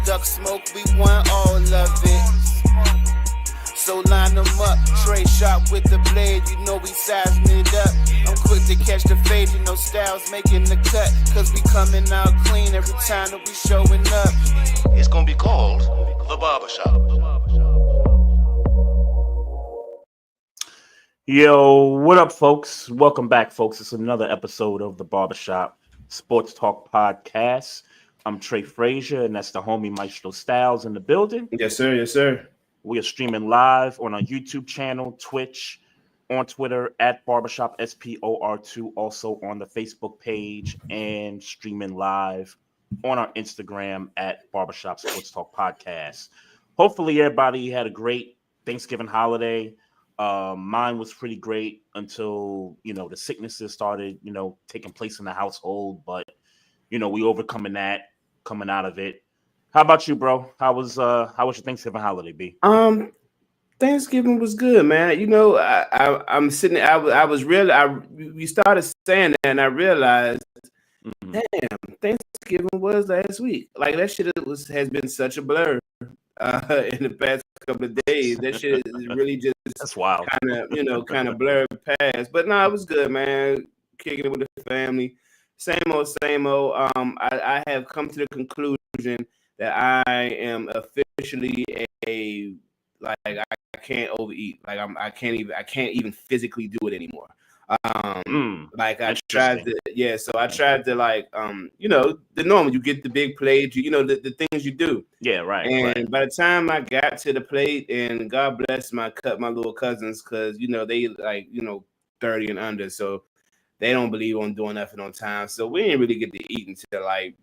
duck smoke, we want all of it. So line them up, Trey shot with the blade, you know we sizing it up. I'm quick to catch the fade, you know Styles making the cut, cause we coming out clean every time that we showing up. It's gonna be called The Barbershop. Yo, what up, folks? Welcome back, folks. It's another episode of the Barbershop Sports Talk Podcast. I'm Trey Frazier, and that's the homie Maestro Styles in the building. Yes, sir. Yes, sir. We are streaming live on our YouTube channel, Twitch, on Twitter at Barbershop SPOR2, also on the Facebook page, and streaming live on our Instagram at Barbershop Sports Talk Podcast. Hopefully, everybody had a great Thanksgiving holiday. Mine was pretty great until, the sicknesses started, taking place in the household. But, we overcoming that, coming out of it. How about you, bro? How was your Thanksgiving holiday, B? Thanksgiving was good, man. I'm sitting there, we started saying that and I realized, damn, Thanksgiving was last week. Like that shit has been such a blur in the past couple of days. That shit is really just that's wild. Kind of blurred past. But no, it was good, man. Kicking it with the family. Same old, same old. I have come to the conclusion that I am officially I can't overeat. Like I can't even physically do it anymore. I tried to, so I tried to the normal, you get the big plate, the things you do. Yeah, right. And right. by the time I got to the plate, and God bless my little cousins, because they 30 and under, so they don't believe on doing nothing on time. So we didn't really get to eat until like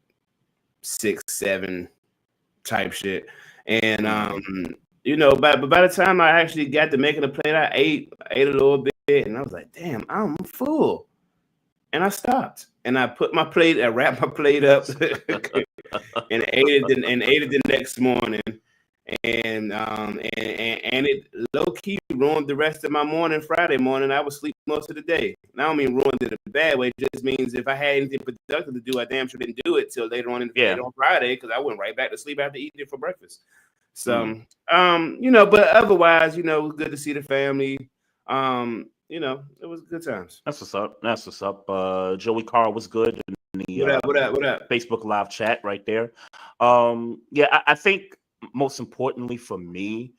6, 7 type shit. And but by the time I actually got to making the plate, I ate a little bit, and I was like, damn, I'm full. And I stopped, and I put my plate, I wrapped my plate up and ate it the next morning. And it low-key ruined the rest of my morning. Friday morning, I would sleep most of the day. And I don't mean ruined it in a bad way. It just means if I had anything productive to do, I damn sure didn't do it till later on in the day on Friday, because I went right back to sleep after eating it for breakfast. So, but otherwise, good to see the family. It was good times. That's what's up. Joey Carr was good in the what up? Facebook live chat right there. I think most importantly for me,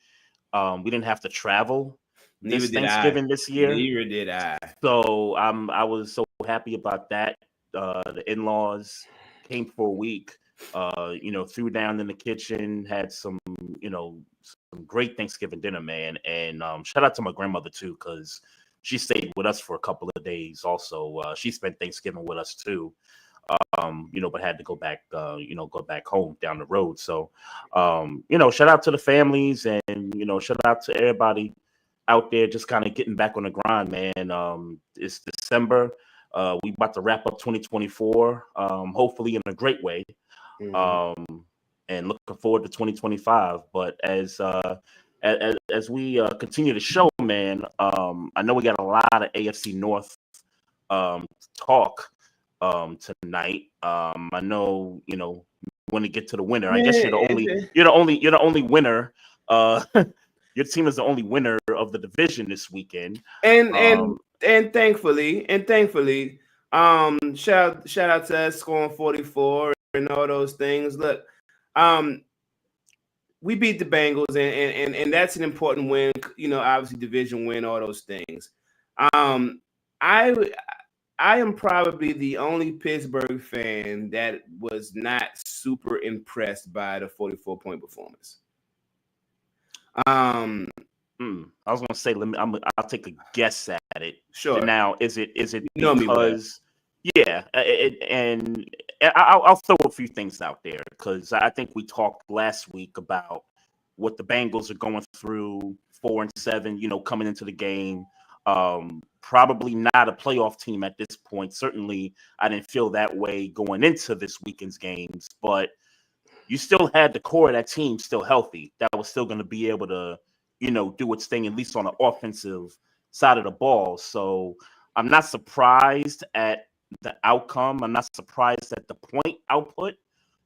we didn't have to travel this Thanksgiving this year. Neither did I. So I was so happy about that. The in-laws came for a week. Threw down in the kitchen, had some great Thanksgiving dinner, man. And shout out to my grandmother too, because she stayed with us for a couple of days. Also, she spent Thanksgiving with us too. But had to go back home down the road. So, shout out to the families, and shout out to everybody out there just kind of getting back on the grind, man. It's December. We about to wrap up 2024, hopefully in a great way. And looking forward to 2025. But as we continue the show, man, I know we got a lot of AFC North talk tonight. I know want to get to the winner. I guess you're the only winner. Your team is the only winner of the division this weekend. And thankfully, shout out to us scoring 44 and all those things. Look, we beat the Bengals, and that's an important win. Obviously division win, all those things. I am probably the only Pittsburgh fan that was not super impressed by the 44-point performance. I was gonna say, I'll take a guess at it. Sure. Now, is it because? Yeah, and I'll throw a few things out there, because I think we talked last week about what the Bengals are going through, 4-7, coming into the game. Probably not a playoff team at this point. Certainly, I didn't feel that way going into this weekend's games, but you still had the core of that team still healthy. That was still going to be able to, do its thing, at least on the offensive side of the ball. So I'm not surprised at the outcome. I'm not surprised at the point output.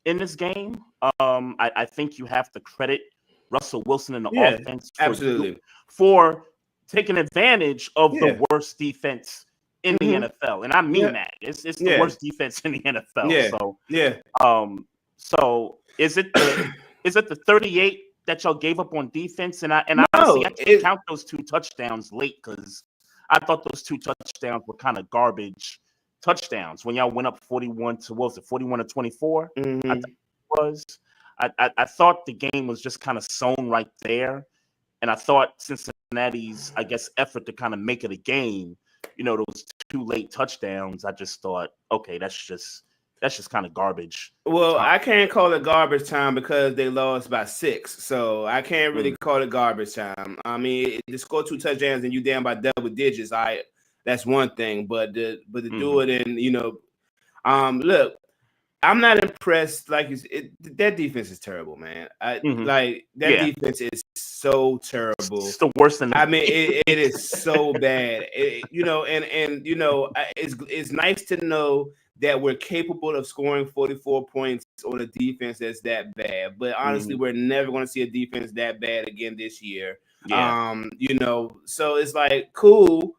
in this game. I think you have to credit Russell Wilson and the Yeah, offense absolutely. for taking advantage of Yeah. the worst defense in the Mhm. NFL, and I mean Yeah. that it's the Yeah. worst defense in the NFL. Yeah. So Yeah. so is it the 38 that y'all gave up on defense? And honestly, No, I can't count those 2 touchdowns late because I thought those 2 touchdowns were kind of garbage touchdowns when y'all went up 41 to, what was it, 41 to 24? I mhm. think it was. I thought the game was just kind of sewn right there. And I thought Cincinnati's, I guess, effort to kind of make it a game, those 2 late touchdowns, I just thought, okay, that's just kind of garbage. Well, I can't call it garbage time because they lost by 6, so I can't really call it garbage time. I mean, to score 2 touchdowns and you down by double digits, that's one thing. But to do it in, look, I'm not impressed. Like that defense is terrible, man. Like that defense is so terrible. It's the worst in the I mean, it is so bad. It's nice to know that we're capable of scoring 44 points on a defense that's that bad. But honestly, we're never going to see a defense that bad again this year. Yeah. So it's like cool.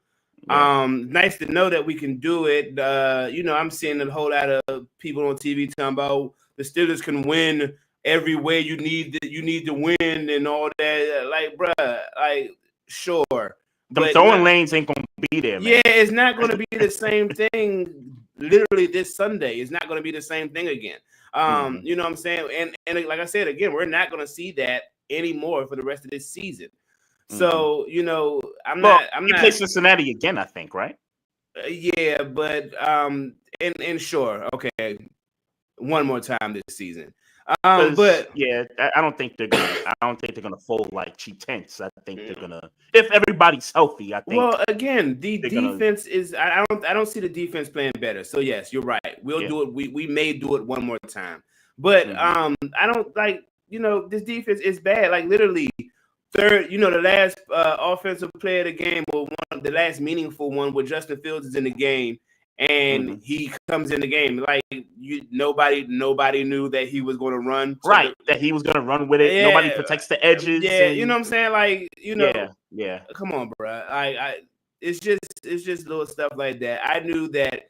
Yeah. Nice to know that we can do it. I'm seeing a whole lot of people on TV talking about the Steelers can win every way you need to win and all that. Like, bruh, like, sure. The throwing lanes ain't gonna be there, man. Yeah, it's not gonna be the same thing. Literally this Sunday, it's not gonna be the same thing again. You know what I'm saying? And like I said again, we're not gonna see that anymore for the rest of this season. So I'm not. Play Cincinnati again, I think, right? Yeah, but and sure, okay, one more time this season. But yeah, I don't think they're gonna fold like cheap tents. I think they're gonna, if everybody's healthy. I think. Well, again, the defense is. I don't see the defense playing better. So yes, you're right. We'll do it. We may do it one more time. But I don't like. This defense is bad. Like literally. Third, the last offensive player of the game, or the last meaningful one, where Justin Fields is in the game, and he comes in the game like nobody knew that he was going to run. Right, that he was going to run with it. Yeah, nobody protects the edges. Yeah, you know what I'm saying? Like, yeah. Come on, bro. It's just little stuff like that. I knew that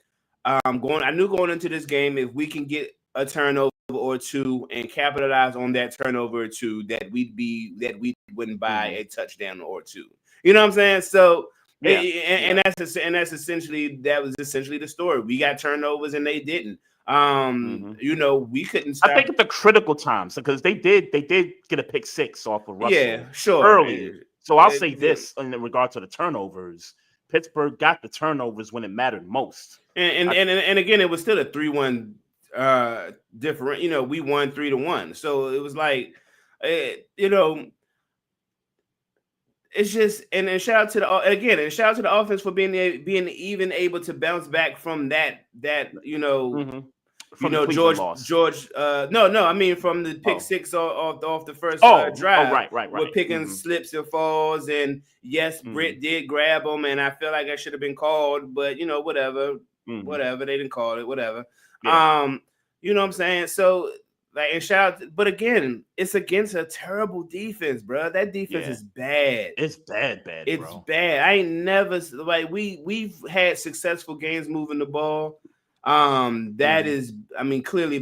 going into this game, if we can get a turnover or 2 and capitalize on that turnover or 2, that we wouldn't buy a touchdown or 2. You know what I'm saying? So that's essentially the story. We got turnovers and they didn't. We couldn't stop. I think at the critical times, because they did get a pick 6 off of Russell. Yeah, sure. Early. So I'll say this in regard to the turnovers. Pittsburgh got the turnovers when it mattered most. And again, it was still a 3-1 different. We won 3-1. So it was like it's just and shout out to the offense for being even able to bounce back from that George I mean from the pick 6 off the first drive. Right. We're picking slips and falls, and yes, Britt did grab him, and I feel like I should have been called, but whatever, they didn't call it, whatever. Yeah. You know what I'm saying? So like, and shout out, but again, it's against a terrible defense, bro. That defense is bad. It's bad, it's bro. Bad. I ain't never like we've had successful games moving the ball. That is, I mean, clearly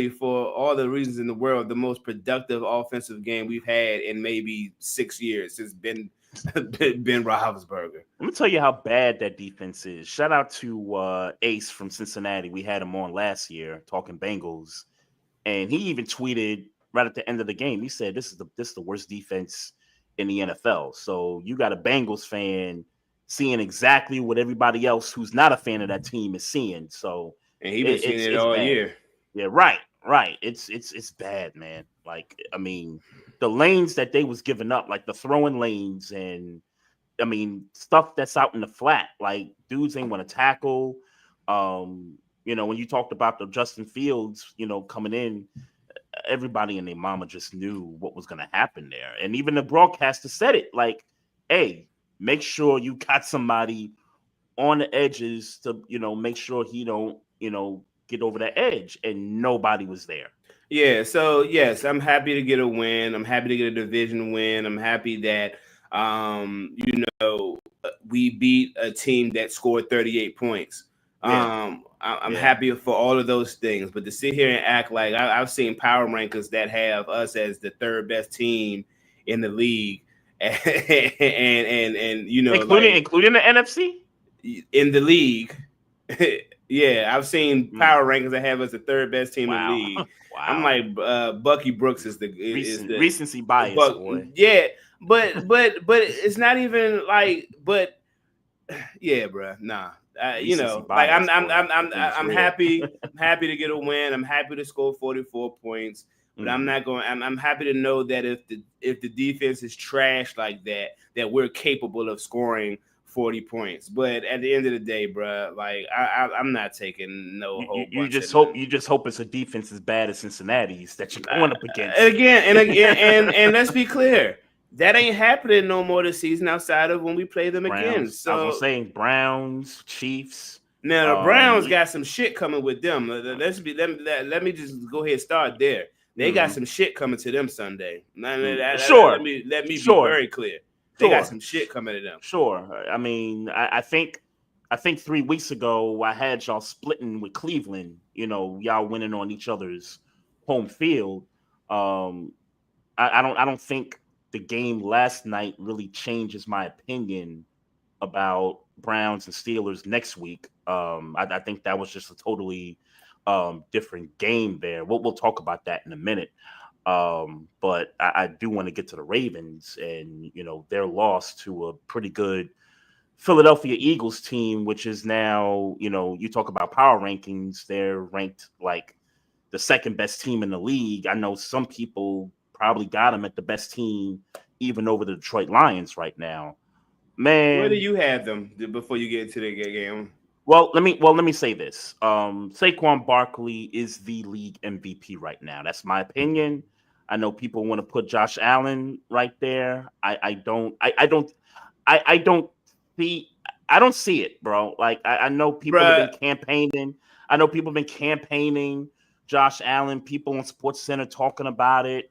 for all the reasons in the world, the most productive offensive game we've had in maybe 6 years has been Ben Roethlisberger. Let me tell you how bad that defense is. Shout out to Ace from Cincinnati. We had him on last year talking Bengals, and he even tweeted right at the end of the game. He said, "This is the worst defense in the NFL." So you got a Bengals fan seeing exactly what everybody else who's not a fan of that team is seeing. So and he's been seeing it all year. Yeah, right. It's bad, man. Like, I mean, the lanes that they was giving up, like the throwing lanes, and I mean stuff that's out in the flat, like dudes ain't want to tackle. When you talked about the Justin Fields, coming in, everybody and their mama just knew what was going to happen there, and even the broadcaster said it, like, "Hey, make sure you got somebody on the edges to, make sure he don't, get over that edge, and nobody was there. Yeah, so yes, I'm happy to get a win. I'm happy to get a division win. I'm happy that we beat a team that scored 38 points. I'm happy for all of those things, but to sit here and act like I've seen power rankings that have us as the third best team in the league, and you know, including the NFC in the league. Yeah, I've seen power rankings that have us the third best team in the league. Wow. I'm like Bucky Brooks is the recency bias, boy. Yeah, but it's not even like, but yeah, bro. Nah, you know, like I'm happy. I'm happy to get a win. I'm happy to score 44 points. But I'm not going. I'm happy to know that if the defense is trash like that, that we're capable of scoring 40 points. But at the end of the day, bro, like I'm not taking no whole bunch. You just hope it's a defense as bad as Cincinnati's that you're going up against. Again, and let's be clear, that ain't happening no more this season outside of when we play them again. So I was saying Browns, Chiefs. Now the Browns got some shit coming with them. Let me just go ahead and start there. They got some shit coming to them Sunday. Let me be very clear. They got some shit coming to them. Sure. I mean, I think 3 weeks ago I had y'all splitting with Cleveland. You know, y'all winning on each other's home field. I don't think the game last night really changes my opinion about Browns and Steelers next week. I think that was just a totally different game there. We'll talk about that in a minute. But I do want to get to the Ravens and, you know, their loss to a pretty good Philadelphia Eagles team, which is now, you know, you talk about power rankings, they're ranked like the second best team in the league. I know some people probably got them at the best team, even over the Detroit Lions right now. Man, where do you have them before you get into the game? Well, let me say this. Saquon Barkley is the league MVP right now. That's my opinion. I know people want to put Josh Allen right there. I don't see it, bro. Like I know people have been campaigning. I know people have been campaigning Josh Allen. People on SportsCenter talking about it.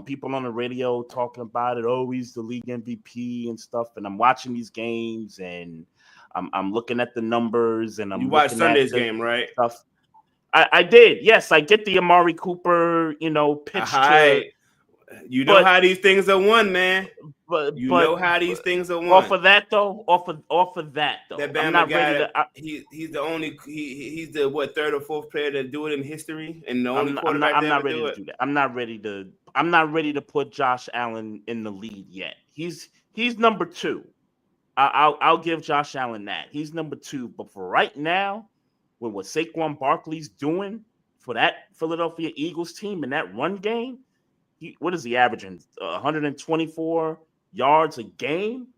People on the radio talking about it. Oh, he's the league MVP and stuff. And I'm watching these games and I'm looking at the numbers and I'm. You watched Sunday's game, right? Stuff. I did. Yes, I get the Amari Cooper, you know, pitch. You know how these things are won, man. But know how these things are won. Off of that though. That Bama I'm not guy, ready to. He's the only. He's the third or fourth player to do it in history, and the only quarterback I'm not ready to do that. I'm not ready to put Josh Allen in the lead yet. He's number 2. I'll give Josh Allen that. He's number 2. But for right now, with what Saquon Barkley's doing for that Philadelphia Eagles team in that run game, what is he averaging? 124 yards a game,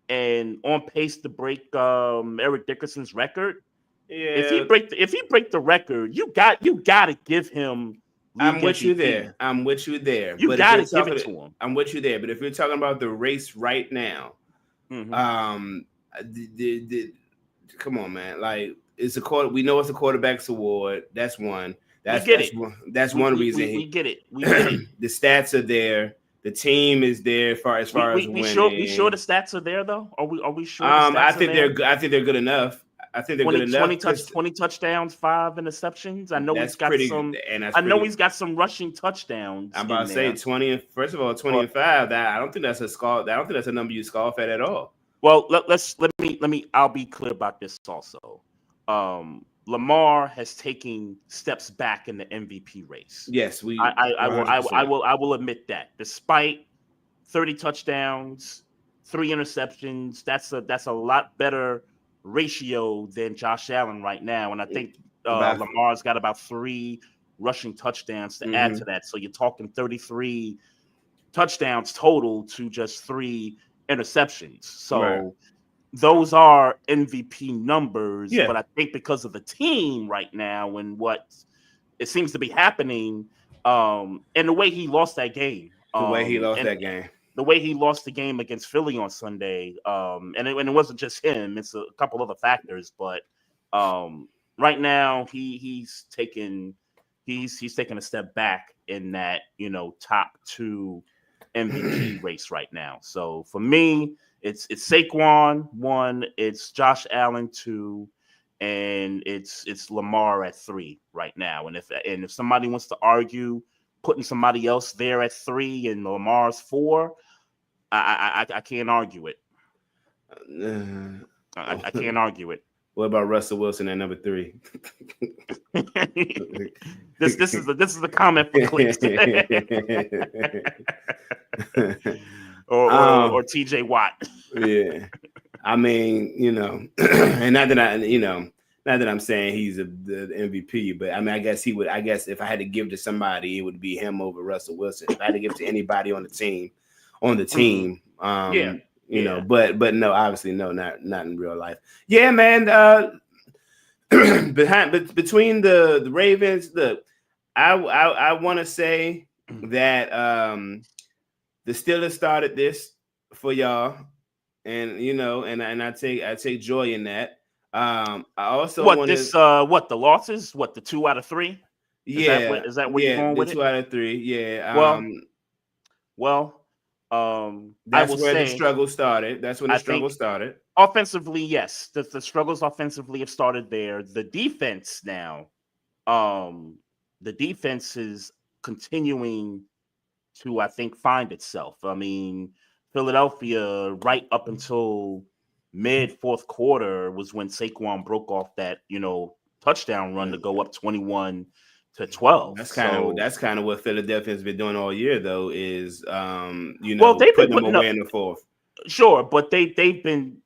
and on pace to break Eric Dickerson's record. Yeah. If he break the record, you got to give him. I'm with you there. You got to give it to him. I'm with you there. But if you're talking about the race right now, come on, man. Like we know it's a quarterback's award. That's one. That's one reason. We get it. We get it. The stats are there. The team is there as far as winning. We sure the stats are there though. Are we sure? I think they're good enough. I think they're good enough. 20 touchdowns, 5 interceptions. I know he's got some. He's got some rushing touctions. I'm about to say 20. First of all, 20 and 5. I don't think that's a scoff. I don't think that's a number you scoff at all. Well, let me. I'll be clear about this also. Lamar has taken steps back in the MVP race. Yes, I will admit that. Despite 30 touchdowns, 3 interceptions, that's a lot better ratio than Josh Allen right now. And I think Lamar's got about 3 rushing touchdowns to add to that. So you're talking 33 touchdowns total to just 3 interceptions. So those are MVP numbers, but I think because of the team right now and what it seems to be happening, and the way he lost that game, the way he lost the game against Philly on Sunday, and it wasn't just him; it's a couple other factors. But right now he's taking a step back in that, top 2 MVP race right now. So for me, it's Saquon 1, it's Josh Allen 2, and it's Lamar at 3 right now. And if somebody wants to argue putting somebody else there at 3 and Lamar's 4, I can't argue it. I can't argue it. What about Russell Wilson at number 3? This is the comment for clicks. or TJ Watt. Yeah. I mean, and not that I'm saying he's the MVP, but I mean, I guess if I had to give to somebody, it would be him over Russell Wilson. If I had to give to anybody on the team, but no, obviously no, not in real life. Yeah, man. Between the Ravens, look, I want to say that the Steelers started this for y'all, and and I take joy in that. I also the losses? The 2 out of 3? Is that where you're going with it? 2 out of 3. Yeah. That's where the struggle started. That's when the struggle started. Offensively, yes, the struggles offensively have started there. The defense now, the defense is continuing to, I think, find itself. I mean, Philadelphia, right up until mid 4th quarter, was when Saquon broke off that touchdown run to go up 21-12. That's kind of what Philadelphia's been doing all year, though. Is they've been putting them away in the 4th. Sure, but they've been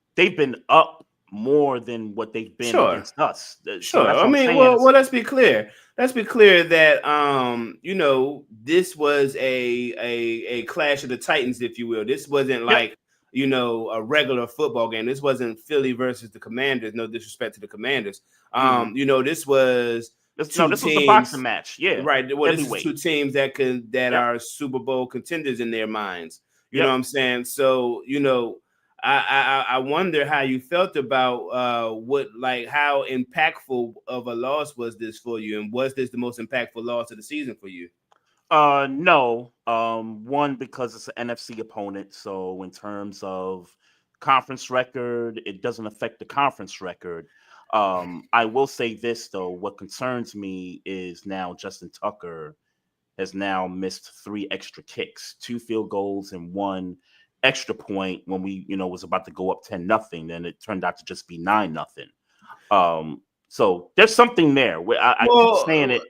up more than what they've been against us. Sure. I mean, well, let's be clear. Let's be clear that this was a clash of the Titans, if you will. This wasn't like a regular football game. This wasn't Philly versus the Commanders. No disrespect to the Commanders. This was. This was a boxing match. Yeah. Right. Well, this is 2 teams that are Super Bowl contenders in their minds. You know what I'm saying? So, I wonder how you felt about how impactful of a loss was this for you, and was this the most impactful loss of the season for you? No. One, because it's an NFC opponent, so in terms of conference record, it doesn't affect the conference record. I will say this though, what concerns me is now Justin Tucker has now missed 3 extra kicks, 2 field goals and 1 extra point when we, was about to go up 10-0, and it turned out to just be 9-0. So there's something there. I keep saying it.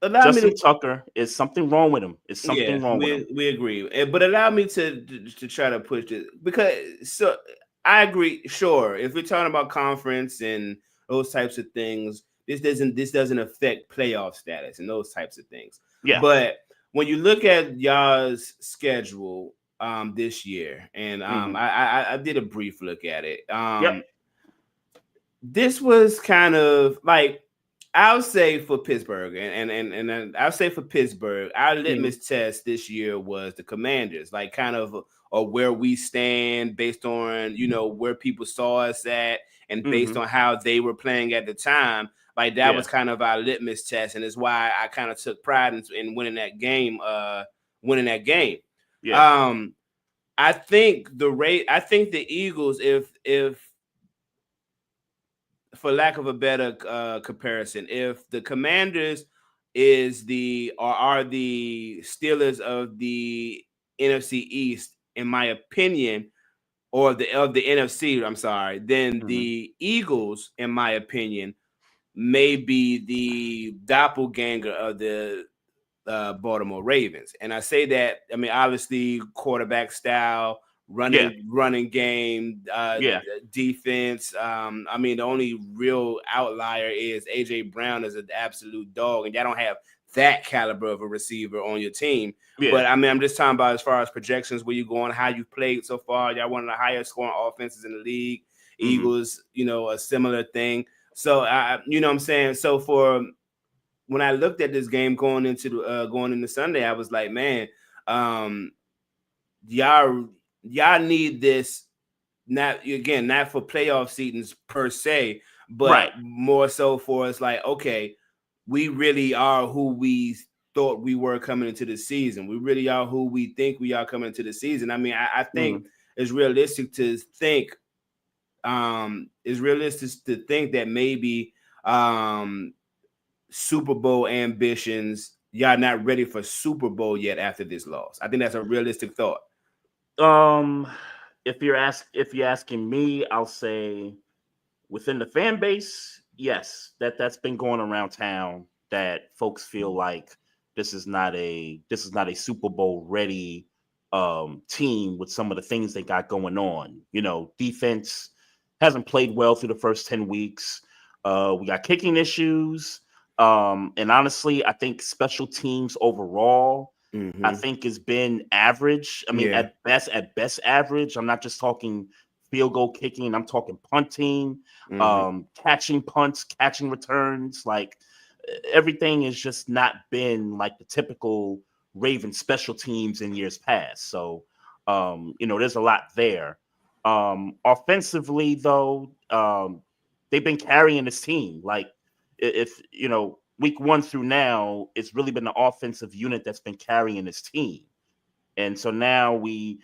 Justin Tucker, is something wrong with him. Is something wrong with him. We agree. But allow me to try to push it, because I agree. Sure, if we're talking about conference and those types of things, this doesn't affect playoff status and those types of things. Yeah. But when you look at y'all's schedule this year, and I did a brief look at it. This was kind of like, I'll say for Pittsburgh, and I'll say for Pittsburgh, our litmus test this year was the Commanders, like kind of where we stand based on where people saw us at, and based on how they were playing at the time. Like that was kind of our litmus test, and it's why I kind of took pride in winning that game. Yeah. I think the Eagles, if for lack of a better comparison, if the Commanders are the Steelers of the NFC East, in my opinion, or of the NFC, I'm sorry, then the Eagles, in my opinion, may be the doppelganger of the Baltimore Ravens. And I say that, I mean, obviously quarterback style, running game, defense. I mean, the only real outlier is AJ Brown is an absolute dog, and y'all don't have that caliber of a receiver on your team. Yeah. But I mean, I'm just talking about as far as projections, where you going, how you played so far. Y'all one of the highest scoring offenses in the league. Eagles, a similar thing. So you know what I'm saying? So when I looked at this game going into Sunday, I was like, man, y'all need this, not for playoff seedings per se, but more so for us, like, okay, we really are who we thought we were coming into the season. We really are who we think we are coming into the season. I mean, I think it's realistic to think, that maybe Super Bowl ambitions, y'all not ready for Super Bowl yet after this loss. I think that's a realistic thought. If you're asking me, I'll say within the fan base, yes, that's been going around town, that folks feel like this is not a Super Bowl ready team with some of the things they got going on. You know, defense hasn't played well through the first 10 weeks. We got kicking issues. And honestly, I think special teams overall, I think has been average. I mean, at best average. I'm not just talking field goal kicking. I'm talking punting, catching punts, catching returns. Like, everything has just not been like the typical Ravens special teams in years past. So, there's a lot there. Offensively, though, they've been carrying this team. Like, if week 1 through now, it's really been the offensive unit that's been carrying this team. And so now we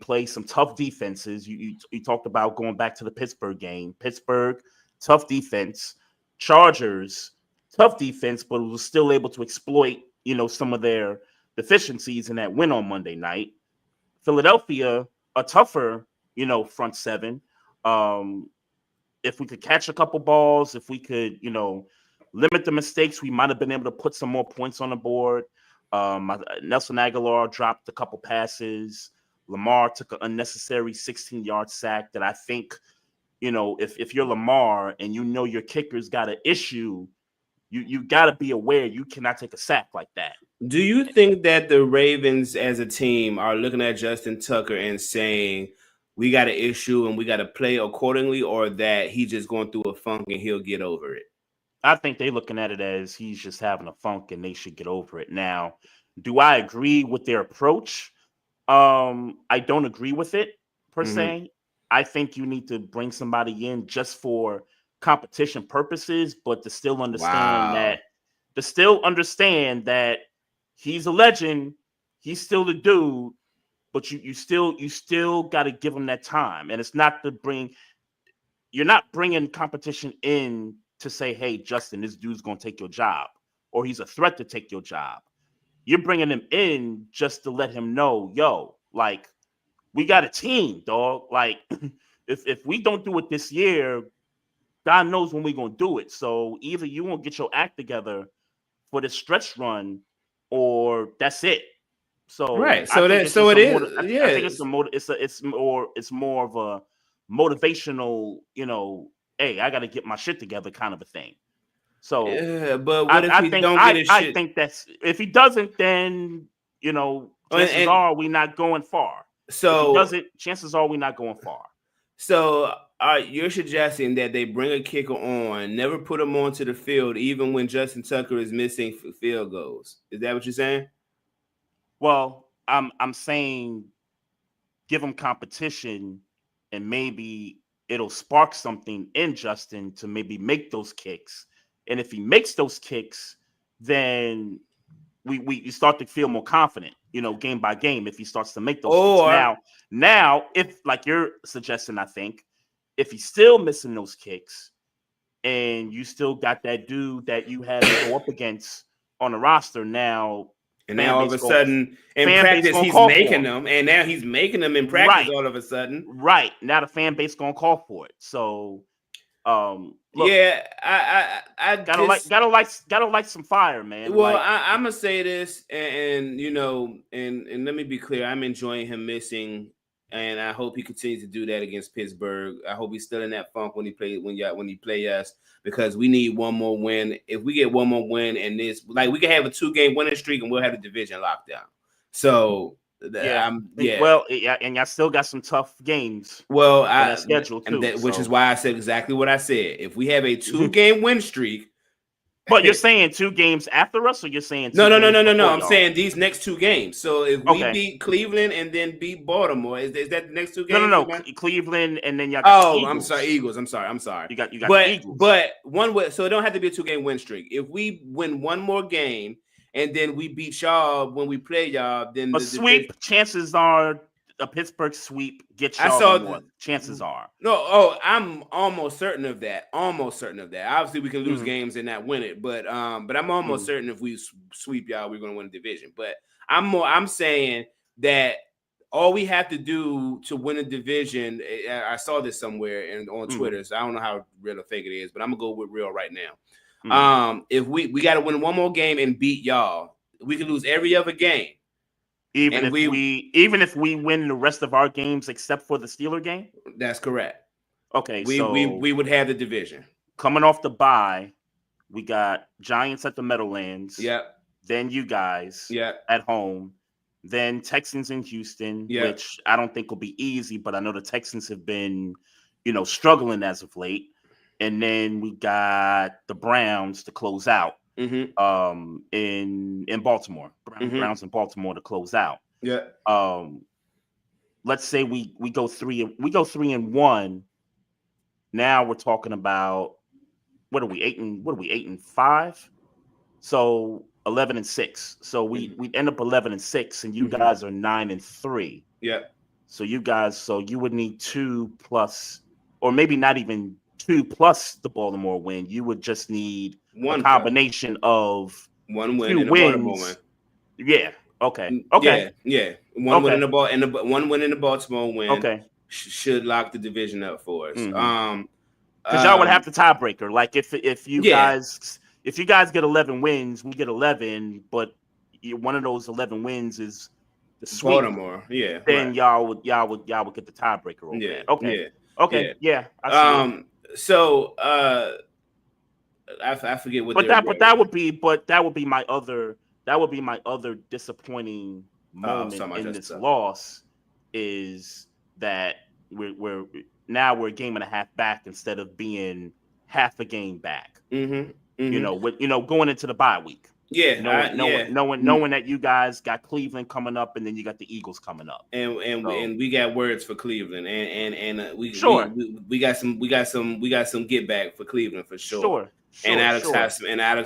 play some tough defenses. You talked about going back to the Pittsburgh game. Pittsburgh, tough defense. Chargers, tough defense, but was still able to exploit, some of their deficiencies in that win on Monday night. Philadelphia, a tougher, front seven. If we could catch a couple balls, if we could, limit the mistakes, we might have been able to put some more points on the board. Nelson Aguilar dropped a couple passes. Lamar took an unnecessary 16-yard sack that I think, if you're Lamar and your kicker's got an issue, you got to be aware you cannot take a sack like that. Do you think that the Ravens as a team are looking at Justin Tucker and saying, we got an issue and we got to play accordingly, or that he's just going through a funk and he'll get over it? I think they're looking at it as he's just having a funk and they should get over it. Now, do I agree with their approach? I don't agree with it per se. I think you need to bring somebody in just for competition purposes, but to still understand that he's a legend, he's still the dude, but you still got to give him that time. And it's not you're not bringing competition in to say, hey, Justin, this dude's going to take your job, or he's a threat to take your job. You're bringing him in just to let him know, yo, like, we got a team, dog. Like, if we don't do it this year, God knows when we're going to do it. So either you won't get your act together for this stretch run, or that's it. So right. So it is. I think it's more of a motivational, hey, I got to get my shit together kind of a thing. So, but what if he don't get his shit? I think that's, if he doesn't, then, chances are we not going far. So if he doesn't, chances are we not going far. So you're suggesting that they bring a kicker on, never put him onto the field, even when Justin Tucker is missing field goals. Is that what you're saying? Well, I'm saying give him competition, and maybe it'll spark something in Justin to maybe make those kicks. And if he makes those kicks, then we start to feel more confident, game by game, if he starts to make those kicks. Now, if, like you're suggesting, I think, if he's still missing those kicks and you still got that dude that you had to go up against on the roster now, and now all of a sudden in practice he's making them, and now he's making them in practice all of a sudden. Right. Now the fan base gonna call for it. So look, I gotta light some fire, man. Well, I'm gonna say this, and let me be clear. I'm enjoying him missing, and I hope he continues to do that against Pittsburgh. I hope he's still in that funk when he play us, because we need one more win. If we get one more win, and this, like, we can have a 2-game winning streak, and we'll have the division locked down. So Well, and y'all still got some tough games. Well, on that schedule too, which is why I said exactly what I said. If we have a 2-game win streak, But you're saying 2 games after us, or you're saying No. games before I'm y'all? saying these next 2 games. So if we Okay. beat Cleveland and then beat Baltimore, is that the next 2 No, games? Cleveland, and then y'all got the Eagles. I'm sorry, Eagles. I'm sorry. You got the But Eagles. one way, so it don't have to be a 2-game win streak. If we win one more game and then we beat y'all when we play y'all, then A sweep, chances are a Pittsburgh sweep gets y'all the more. Chances are. No, I'm almost certain of that. Obviously, we can lose games and not win it, but I'm almost certain if we sweep y'all, we're going to win the division. But I'm saying that all we have to do to win a division, I saw this somewhere on Twitter, so I don't know how real or fake it is, but I'm gonna go with real right now. If we got to win one more game and beat y'all, we can lose every other game. Even if we win the rest of our games except for the Steeler game? That's correct. Okay, we would have the division. Coming off the bye, we got Giants at the Meadowlands. Yep. Then you guys at home. Then Texans in Houston, which I don't think will be easy, but I know the Texans have been, struggling as of late. And then we got the Browns to close out. In Baltimore. Browns in Baltimore to close out. Yeah. Let's say we go 3-1. Now we're talking about what are we 8-5? So 11-6. So we end up 11-6, and you guys are 9-3. Yeah. So you would need 2 plus, or maybe not even 2 plus the Baltimore win. You would just need a combination of 1 win 2 and a wins. Baltimore win. Yeah. Okay. Okay. Yeah. One win in the 1 win in the Baltimore win. Okay. Should lock the division up for us. Because y'all would have the tiebreaker. Like if you guys get 11 wins, we get 11, but one of those 11 wins is the sweep. Baltimore. Yeah. Then y'all would get the tiebreaker over that. Okay. Yeah. Okay. Yeah. I see. So I forget what. But that would be my other disappointing moment in this loss is that we're a game and a half back instead of being half a game back. Going into the bye week. Yeah, knowing that you guys got Cleveland coming up, and then you got the Eagles coming up, and we got words for Cleveland, and we got some get back for Cleveland for sure. And Alex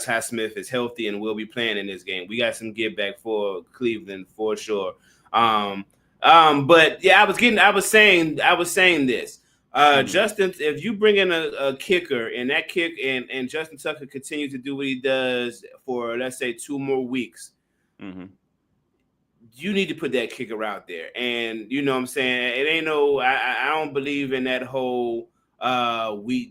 Highsmith is healthy and will be playing in this game. We got some get back for Cleveland for sure. But yeah, I was saying this. Justin, if you bring in a kicker and that kick and Justin Tucker continues to do what he does for, let's say, 2 more weeks, you need to put that kicker out there. And you know what I'm saying? It ain't I don't believe in that whole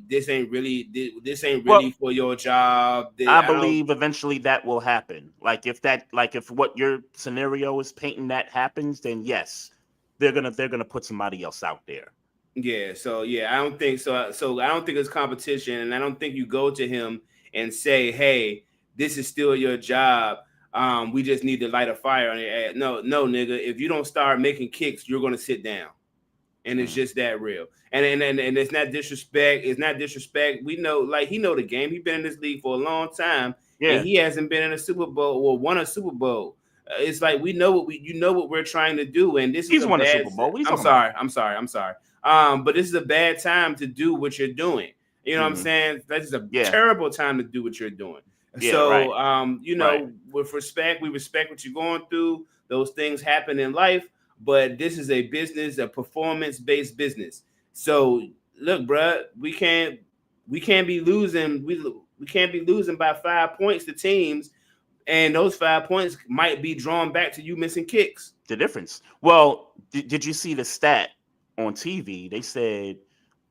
this ain't really for your job. I believe eventually that will happen. If what your scenario is painting that happens, then yes, they're gonna put somebody else out there. Yeah, so I don't think so. So I don't think it's competition, and I don't think you go to him and say, "Hey, this is still your job. We just need to light a fire on your ass." No, nigga. If you don't start making kicks, you're gonna sit down, and it's just that real. And it's not disrespect. It's not disrespect. We know, he know the game. He's been in this league for a long time, and he hasn't been in a Super Bowl or won a Super Bowl. It's like we know what we're trying to do, and he's won a Super Bowl. I'm sorry. But this is a bad time to do what you're doing. You know what I'm saying? That's a terrible time to do what you're doing. With respect, we respect what you're going through. Those things happen in life, but this is a business, a performance-based business. So look, bruh, we can't be losing. We can't be losing by 5 points to teams, and those 5 points might be drawn back to you missing kicks. The difference. Well, did you see the stat on TV? They said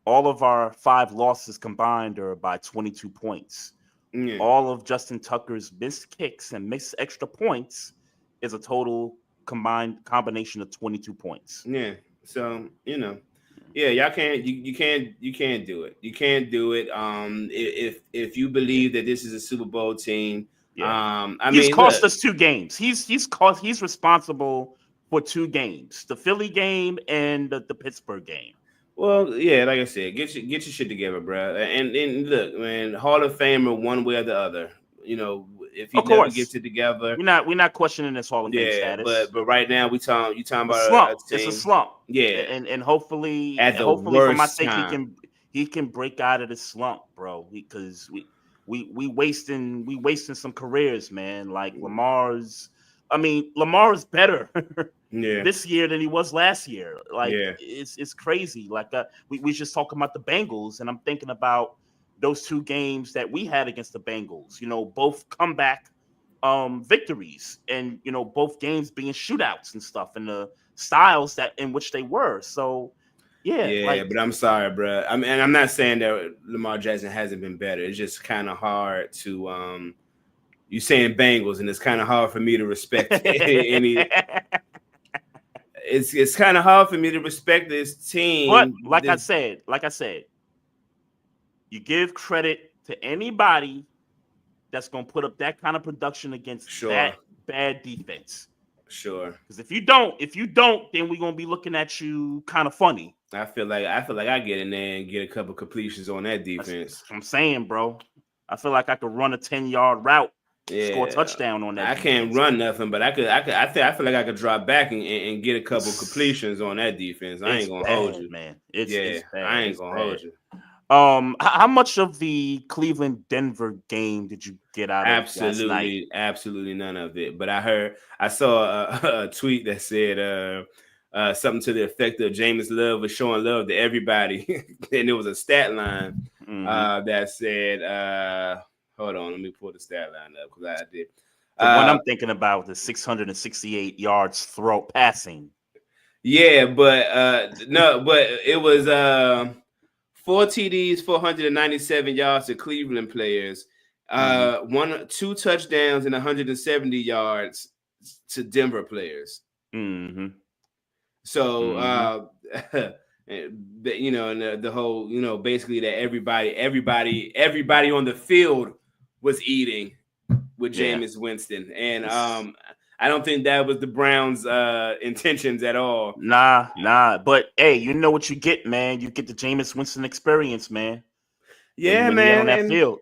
all of our 5 losses combined are by 22 points. Yeah. All of Justin Tucker's missed kicks and missed extra points is a total combination of 22 points. Yeah. So, y'all can't you can't do it. You can't do it. If you believe that this is a Super Bowl team, he's cost us 2 games. He's responsible for 2 games, the Philly game and the Pittsburgh game. Well, yeah, like I said, get your shit together, bro. And look, man, Hall of Famer one way or the other. if he Of never course. gets it together. We're not questioning this Hall of Fame status. but right now you talking a about slump. a It's a team. slump. Yeah, And hopefully at the for my worst sake time. he can break out of this slump, bro. Because we wasting some careers, man. Like Lamar's better Yeah, this year than he was last year. Like yeah. it's crazy. Like we just talking about the Bengals, and I'm thinking about those two games that we had against the Bengals. Both comeback victories, and both games being shootouts and stuff, and the styles that in which they were. So Yeah, but I'm sorry, bro. And I'm not saying that Lamar Jackson hasn't been better. It's just kind of hard to you saying Bengals, and it's kind of hard for me to respect any. It's kind of hard for me to respect this team. But like I said, you give credit to anybody that's gonna put up that kind of production against that bad defense. Sure. Because if you don't, then we're gonna be looking at you kind of funny. I feel like I get in there and get a couple completions on that defense. That's what I'm saying, bro. I feel like I could run a 10-yard route, score a touchdown on that. I can't run nothing, but I feel like I could drop back and get a couple completions on that defense. I ain't gonna hold you, man. It's bad. I ain't gonna hold you. How much of the Cleveland-Denver game did you get out of last night? Absolutely none of it. But I saw a tweet that said something to the effect of Jameis Love was showing love to everybody, and it was a stat line that said, hold on, let me pull the stat line up because I did. The one I'm thinking about is 668 yards passing. Yeah, but no, but it was 4 TDs, 497 yards to Cleveland players, 2 touchdowns and 170 yards to Denver players. Mm-hmm. So, and the whole, basically that everybody on the field was eating with Jameis Winston, and I don't think that was the Browns' intentions at all. Nah. But hey, you know what you get, man. You get the Jameis Winston experience, man. Yeah, when man. On that field.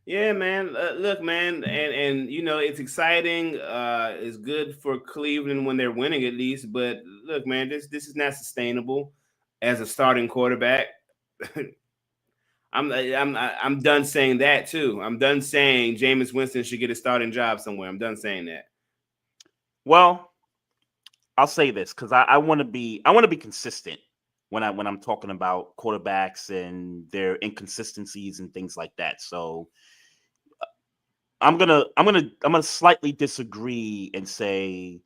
Yeah, man. Look, man, and it's exciting. It's good for Cleveland when they're winning, at least. But look, man, this is not sustainable as a starting quarterback. I'm done saying that too. I'm done saying Jameis Winston should get a starting job somewhere. I'm done saying that. Well, I'll say this because I want to be consistent when I'm talking about quarterbacks and their inconsistencies and things like that. So I'm gonna slightly disagree and say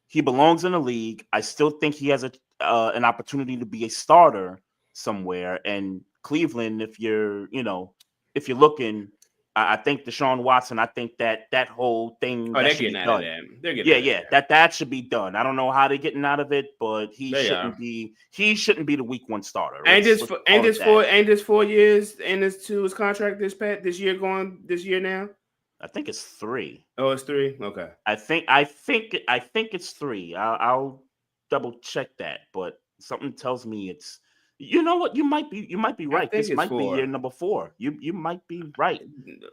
he belongs in the league. I still think he has an opportunity to be a starter somewhere. And Cleveland, if you're looking. I think Deshaun Watson. I think that whole thing. Oh, they're getting out of that. They're getting that should be done. I don't know how they're getting out of it, but he shouldn't be the week 1 starter. Ain't this 4 years and this to his contract this year now? I think it's 3. Oh, it's 3. Okay. I think it's 3. I'll double check that, but something tells me it's. You know what? You might be right. This might 4. be year number 4. You might be right.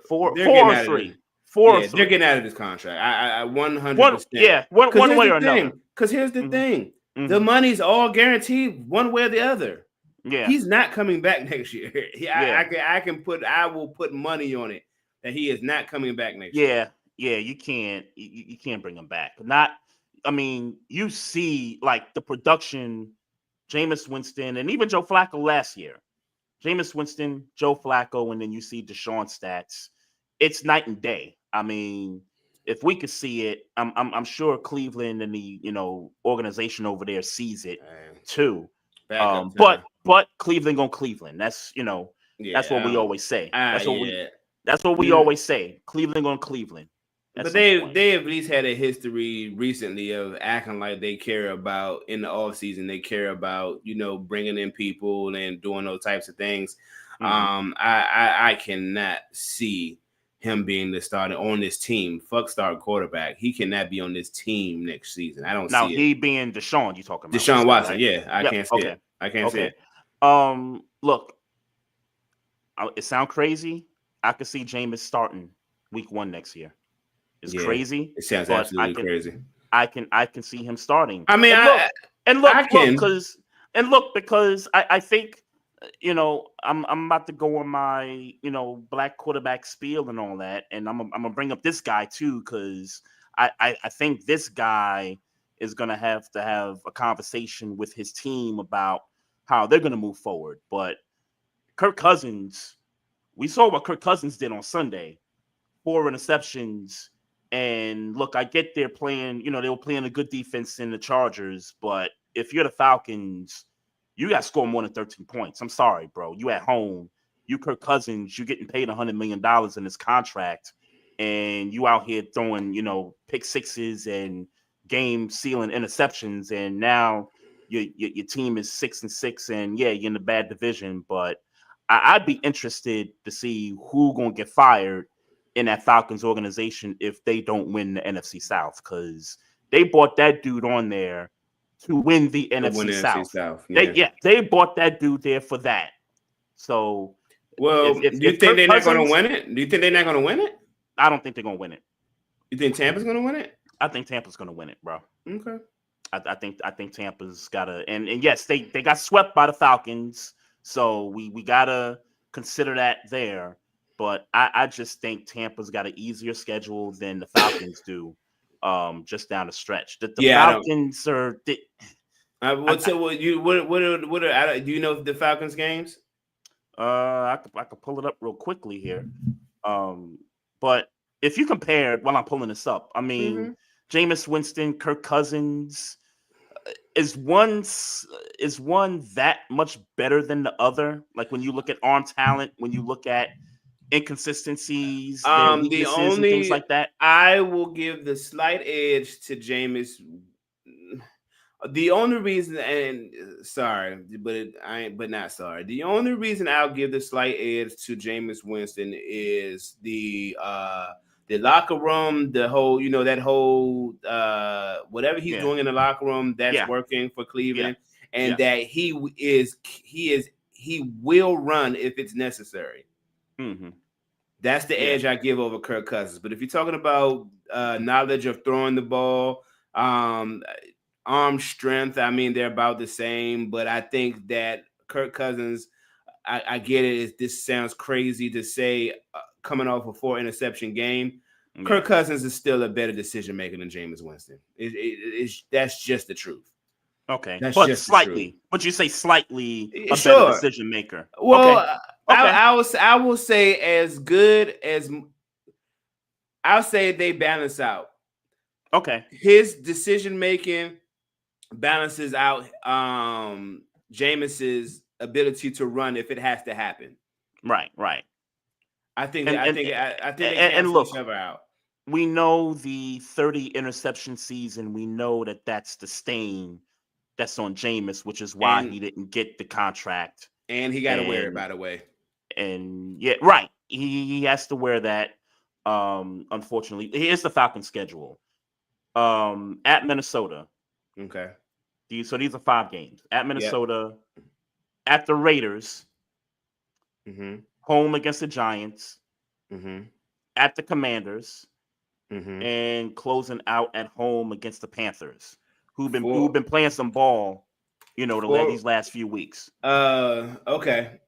4 or 3. 4 or 3. They're getting out of this contract. I 100%. One way or another. Because here's the thing: the money's all guaranteed one way or the other. Yeah, he's not coming back next year. I will put money on it that he is not coming back next year. Yeah, you can't bring him back. You see like the production. Jameis Winston, and even Joe Flacco last year. Jameis Winston, Joe Flacco, and then you see Deshaun stats. It's night and day. If we could see it, I'm sure Cleveland and the organization over there sees it too. But Cleveland gonna Cleveland. That's that's what we always say. That's what we always say. Cleveland gonna Cleveland. But they at least had a history recently of acting like they care about in the offseason. They care about bringing in people and doing those types of things. I cannot see him being the starter on this team. Fuck start quarterback. He cannot be on this team next season. I don't see it. Now he being Deshaun, you talking about Deshaun Watson? Right? Yeah, I can't see it. I can't see it. Look, it sounds crazy. I could see Jameis starting week 1 next year. It's Yeah, crazy. It sounds but absolutely crazy. I can see him starting. I mean, because I think I'm about to go on my black quarterback spiel and all that, and I'm gonna bring up this guy too because I think this guy is gonna have to have a conversation with his team about how they're gonna move forward. But Kirk Cousins, we saw what Kirk Cousins did on Sunday, 4 interceptions. And look, I get they're playing, they were playing a good defense in the Chargers, but if you're the Falcons, you got to score more than 13 points. I'm sorry, bro. You at home, you Kirk Cousins, you're getting paid $100 million in this contract, and you out here throwing, pick sixes and game-sealing interceptions, and now your team is 6-6, and yeah, you're in a bad division, but I'd be interested to see who gonna get fired in that Falcons organization if they don't win the NFC South, because they brought that dude on there to win the NFC South. Yeah. They brought that dude there for that. So, do you think they're not going to win it? Do you think they're not going to win it? I don't think they're going to win it. You think Tampa's going to win it? I think Tampa's going to win it, bro. Okay. I think Tampa's got to, and yes, they got swept by the Falcons, so we got to consider that there. But I just think Tampa's got an easier schedule than the Falcons do, just down the stretch. The Falcons are. Do you know the Falcons games? I could pull it up real quickly here. But if you compare while I'm pulling this up, I mean, Jameis Winston, Kirk Cousins, is one that much better than the other? Like when you look at arm talent, when you look at inconsistencies, their weaknesses, and things like that. I will give the slight edge to Jameis. The only reason, the only reason I'll give the slight edge to Jameis Winston is the locker room, the whole, that whole whatever he's doing in the locker room that's working for Cleveland, and that he will run if it's necessary. Mm-hmm. That's the edge I give over Kirk Cousins. But if you're talking about knowledge of throwing the ball, arm strength, I mean, they're about the same. But I think that Kirk Cousins, I get it. This sounds crazy to say coming off a 4 interception game. Yeah. Kirk Cousins is still a better decision maker than Jameis Winston. That's just the truth. Okay, but slightly. But you say slightly a better decision maker. Well, okay. I will say as good as I'll say they balance out. Okay, his decision making balances out Jameis's ability to run if it has to happen. Right. I think they look, each other out. We know the 30 interception season. We know that's the stain that's on Jameis, which is why he didn't get the contract. And he got to wear it, by the way. And yeah, right. He has to wear that. Unfortunately, here's the Falcons schedule. At Minnesota. Okay. So these are 5 games. At Minnesota, at the Raiders, home against the Giants, at the Commanders, and closing out at home against the Panthers, who've been playing some ball, these last few weeks. Okay.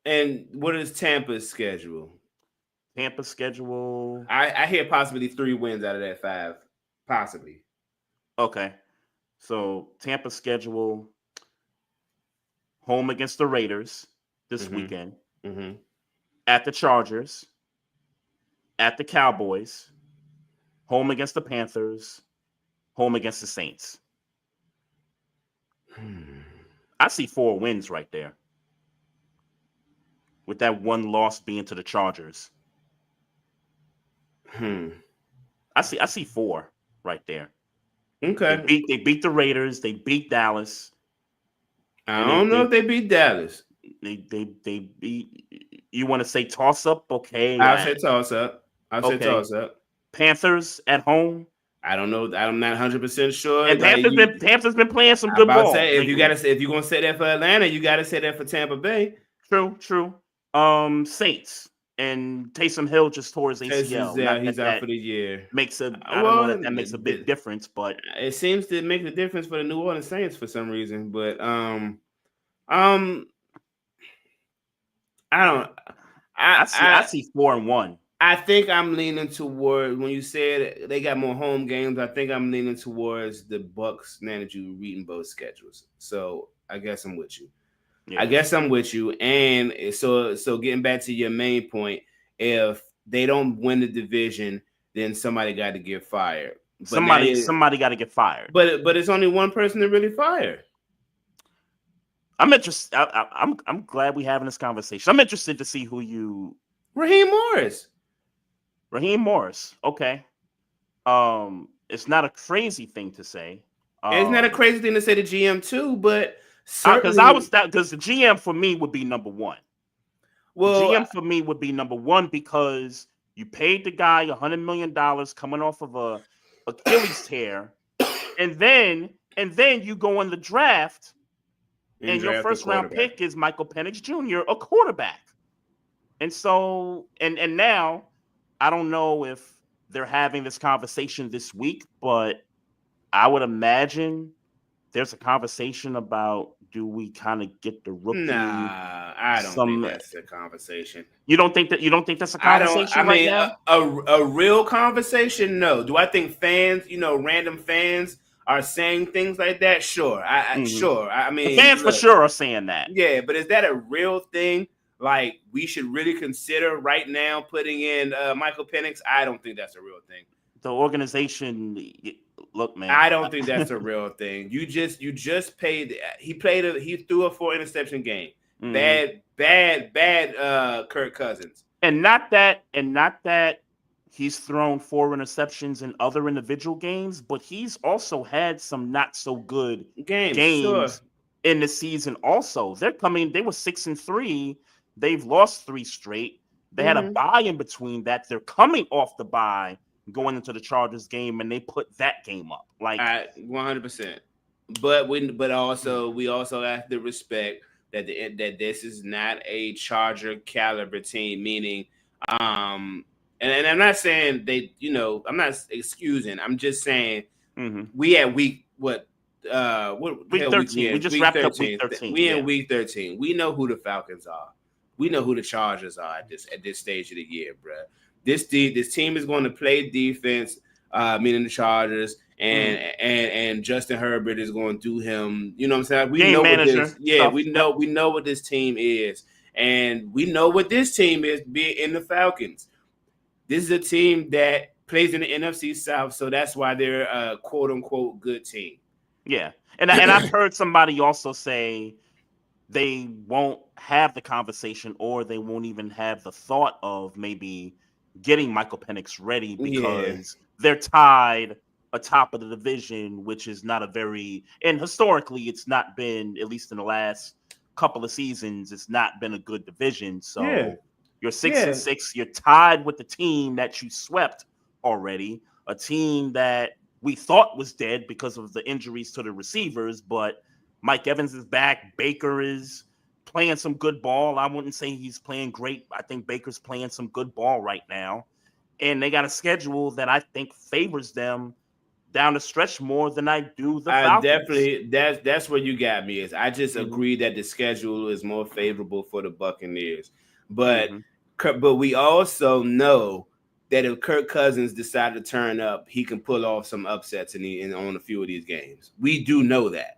And what is Tampa's schedule? Tampa's schedule. I hear possibly 3 wins out of that 5. Possibly. Okay. So Tampa's schedule, home against the Raiders this weekend, at the Chargers, at the Cowboys, home against the Panthers, home against the Saints. I see 4 wins right there, with that 1 loss being to the Chargers. I see 4 right there. Okay. They beat the Raiders. They beat Dallas. I don't know if they beat Dallas. They beat. You want to say toss up? Okay. I'll say toss up. Toss up. Panthers at home. I don't know. I'm not 100% sure. And Panthers been playing some good ball. If you're gonna say that for Atlanta, you gotta say that for Tampa Bay. True. Saints and Taysom Hill just tore his ACL. Not He's that out for the year. Makes a I don't know that makes a big difference, but it seems to make a difference for the New Orleans Saints for some reason. But I don't. I see 4-1. I think I'm leaning toward when you said they got more home games. I think I'm leaning towards the Bucks now that you're reading both schedules. So I guess I'm with you. Yeah. I guess I'm with you. And so getting back to your main point, if they don't win the division, then somebody got to get fired. But somebody got to get fired. But it's only one person to really fire. I'm interested. I'm glad we're having this conversation. I'm interested to see who you. Raheem Morris. Okay. It's not a crazy thing to say. It's not a crazy thing to say to GM too, but because the GM for me would be number one. Well, the GM for me would be number one because you paid the guy $100 million coming off of a Achilles tear, and then you go in the draft, and your first round pick is Michael Penix Jr., a quarterback. And so, and now, I don't know if they're having this conversation this week, but I would imagine there's a conversation about, do we kind of get the rookie? Nah, I don't think that's a conversation. You don't think that's a conversation right now? A real conversation? No. Do I think fans, random fans are saying things like that? Sure. Sure. I mean, the fans for sure are saying that. Yeah, but is that a real thing? Like, we should really consider right now putting in Michael Penix? I don't think that's a real thing. The organization, look, man. I don't think that's a real thing. You just paid. He threw a 4-interception game. Bad. Kirk Cousins. And not that he's thrown 4 interceptions in other individual games, but he's also had some not so good games sure. in the season. Also, they were 6-3. They've lost 3 straight. They had a bye in between that. They're coming off the bye, going into the Chargers game, and they put that game up. Like 100%. But we also have to respect that this is not a Charger caliber team. Meaning, and I'm not saying I'm not excusing. I'm just saying we at week 13. We just wrapped up week 13. We in week 13. We know who the Falcons are. We know who the Chargers are at this stage of the year, bro. This team is going to play defense, meaning the Chargers, and Justin Herbert is going to do him. You know what I'm saying? We know we know what this team is, and we know what this team is. Being in the Falcons, this is a team that plays in the NFC South, so that's why they're a quote unquote good team. Yeah, and I've heard somebody also say they won't have the conversation, or they won't even have the thought of maybe getting Michael Penix ready because they're tied atop of the division, which is not and historically it's not been, at least in the last couple of seasons, it's not been a good division. So you're 6-6, you're tied with the team that you swept already, a team that we thought was dead because of the injuries to the receivers, but Mike Evans is back. Baker is playing some good ball. I wouldn't say he's playing great. I think Baker's playing some good ball right now. And they got a schedule that I think favors them down the stretch more than I do the Falcons. Definitely, that's where you got me. Is I just agree that the schedule is more favorable for the Buccaneers. But we also know that if Kirk Cousins decided to turn up, he can pull off some upsets on a few of these games. We do know that.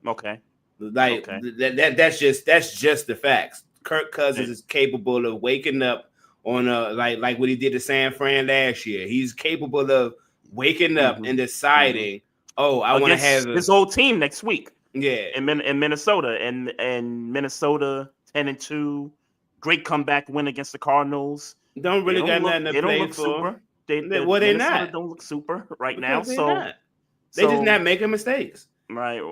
Okay. That's just the facts. Kirk Cousins is capable of waking up on like what he did to San Fran last year. He's capable of waking up and deciding, I want to have his whole team next week. Yeah, in Minnesota, and Minnesota 10-2, great comeback win against the Cardinals. Don't really got nothing to play for. Super. They're not. Don't look super right now. They're just not making mistakes. Right.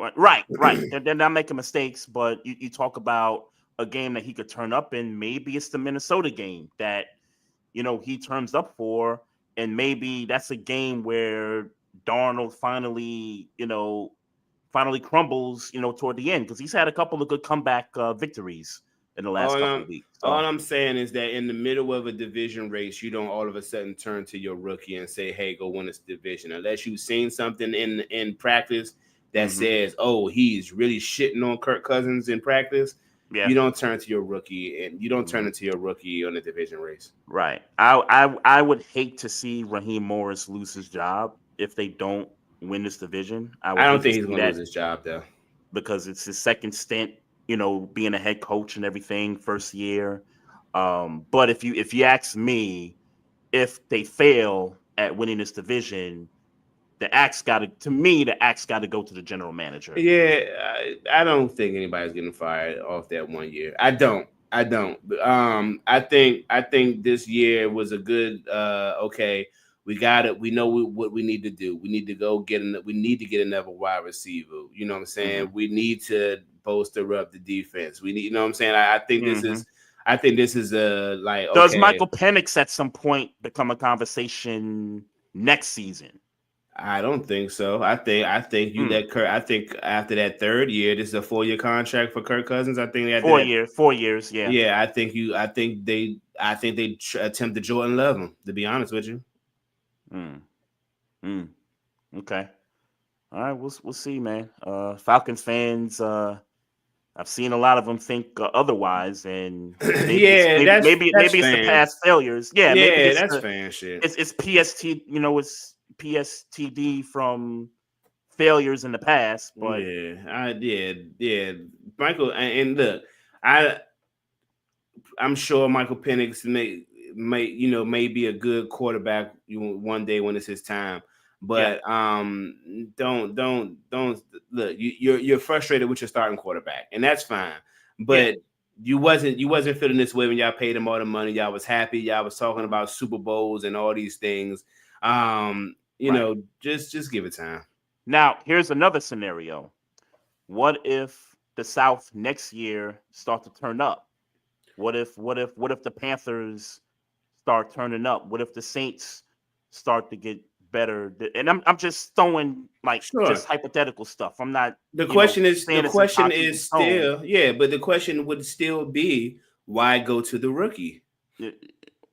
They're not making mistakes, but you talk about a game that he could turn up in. Maybe it's the Minnesota game that, he turns up for, and maybe that's a game where Darnold finally crumbles, toward the end, because he's had a couple of good comeback victories in the last couple of weeks. So, all I'm saying is that in the middle of a division race, you don't all of a sudden turn to your rookie and say, "Hey, go win this division." Unless you've seen something in practice that says, "Oh, he's really shitting on Kirk Cousins in practice." yeah, You don't turn to your rookie, and you don't turn into your rookie on the division race. right. I would hate to see Raheem Morris lose his job if they don't win this division. I would I don't hate think to he's see going to that lose his job though. because it's his second stint, being a head coach and everything, first year. But if you ask me, if they fail at winning this division, the axe got to go to the general manager. Yeah, I don't think anybody's getting fired off that 1 year. I don't. I think this year was a good. Okay, we got it. We know what we need to do. We need to go get. We need to get another wide receiver. You know what I'm saying? We need to bolster up the defense. We need. You know what I'm saying? I think this is. I think this is a like. Okay. Does Michael Penix at some point become a conversation next season? I don't think so. I think you let Kirk. I think after that 3rd year, this is a 4-year contract for Kirk Cousins. I think after 4 years. Yeah. Yeah, I think they attempt to Jordan Love him. To be honest with you. Okay. All right. We'll see, man. Falcons fans. I've seen a lot of them think otherwise, and maybe it's the past failures. Yeah, maybe that's fan shit. It's PST. It's PSTD from failures in the past. But yeah. Michael, and look, I'm sure Michael Penix may be a good quarterback one day when it's his time. But don't look. You're frustrated with your starting quarterback, and that's fine. But you wasn't feeling this way when y'all paid him all the money. Y'all was happy. Y'all was talking about Super Bowls and all these things. Just give it time. Now, here's another scenario. What if the South next year start to turn up? What if the Panthers start turning up? What if the Saints start to get better? And I'm just throwing just hypothetical stuff. I'm not. The question is still but the question would still be, why go to the rookie?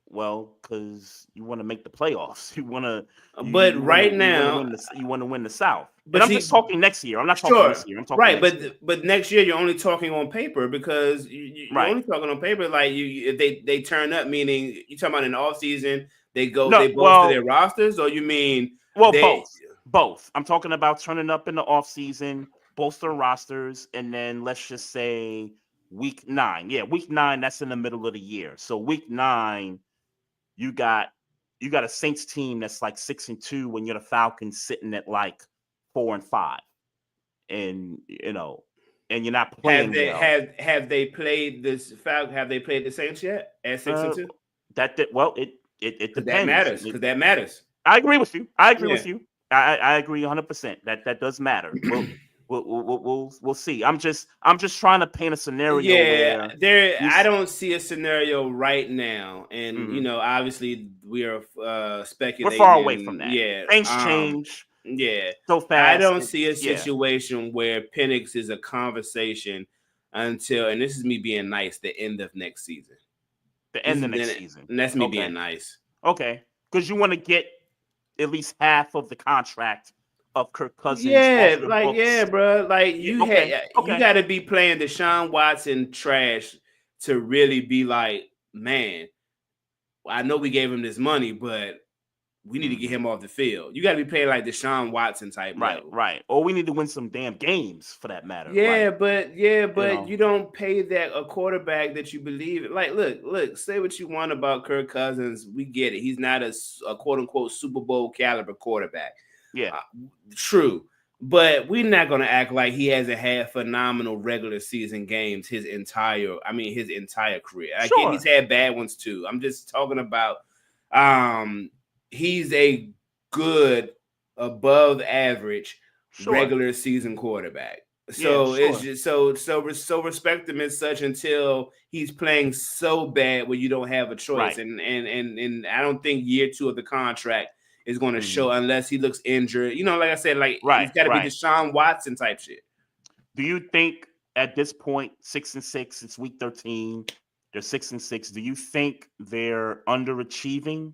Well, because you want to make the playoffs. You want to. But right now, you want to win the South. But I'm just talking next year. I'm not talking this year. I'm talking next year. But next year you're only talking on paper because you're only talking on paper. Like if they turn up, meaning you talking about in the offseason, they bolster their rosters, or you mean both. I'm talking about turning up in the offseason, bolster rosters, and then let's just say week 9. Yeah, week 9. That's in the middle of the year. So week 9. You got a Saints team that's like 6-2 when you're the Falcons sitting at like 4-5, and and you're not playing. Have they played this Falcons? Have they played the Saints yet at 6-2? It depends. That matters. I agree with you. I agree 100%. That does matter. We'll see. I'm just trying to paint a scenario. I don't see a scenario right now, and obviously we are speculating. We're far away from that. Yeah, things change. Yeah, so fast. I don't see a situation where Penix is a conversation until, and this is me being nice, the end of next season. The end of next season. And that's me being nice. Okay, because you want to get at least half of the contract of Kirk Cousins. Bro. Like you got to be playing Deshaun Watson trash to really be like, man, I know we gave him this money, but we need to get him off the field. You got to be playing like Deshaun Watson type. Right. Or we need to win some damn games for that matter. But you don't pay that a quarterback that you believe in. Like, look, say what you want about Kirk Cousins. We get it. He's not a quote unquote Super Bowl caliber quarterback. Yeah, true. But we're not going to act like he hasn't had phenomenal regular season games his entire career. I get he's had bad ones too. I'm just talking about he's a good above average regular season quarterback. So it's just so respect him as such until he's playing so bad where you don't have a choice. And I don't think year 2 of the contract is going to show unless he looks injured. Like I said, he's got to be Deshaun Watson type shit. Do you think at this point, 6-6. It's week 13. They're 6-6. Do you think they're underachieving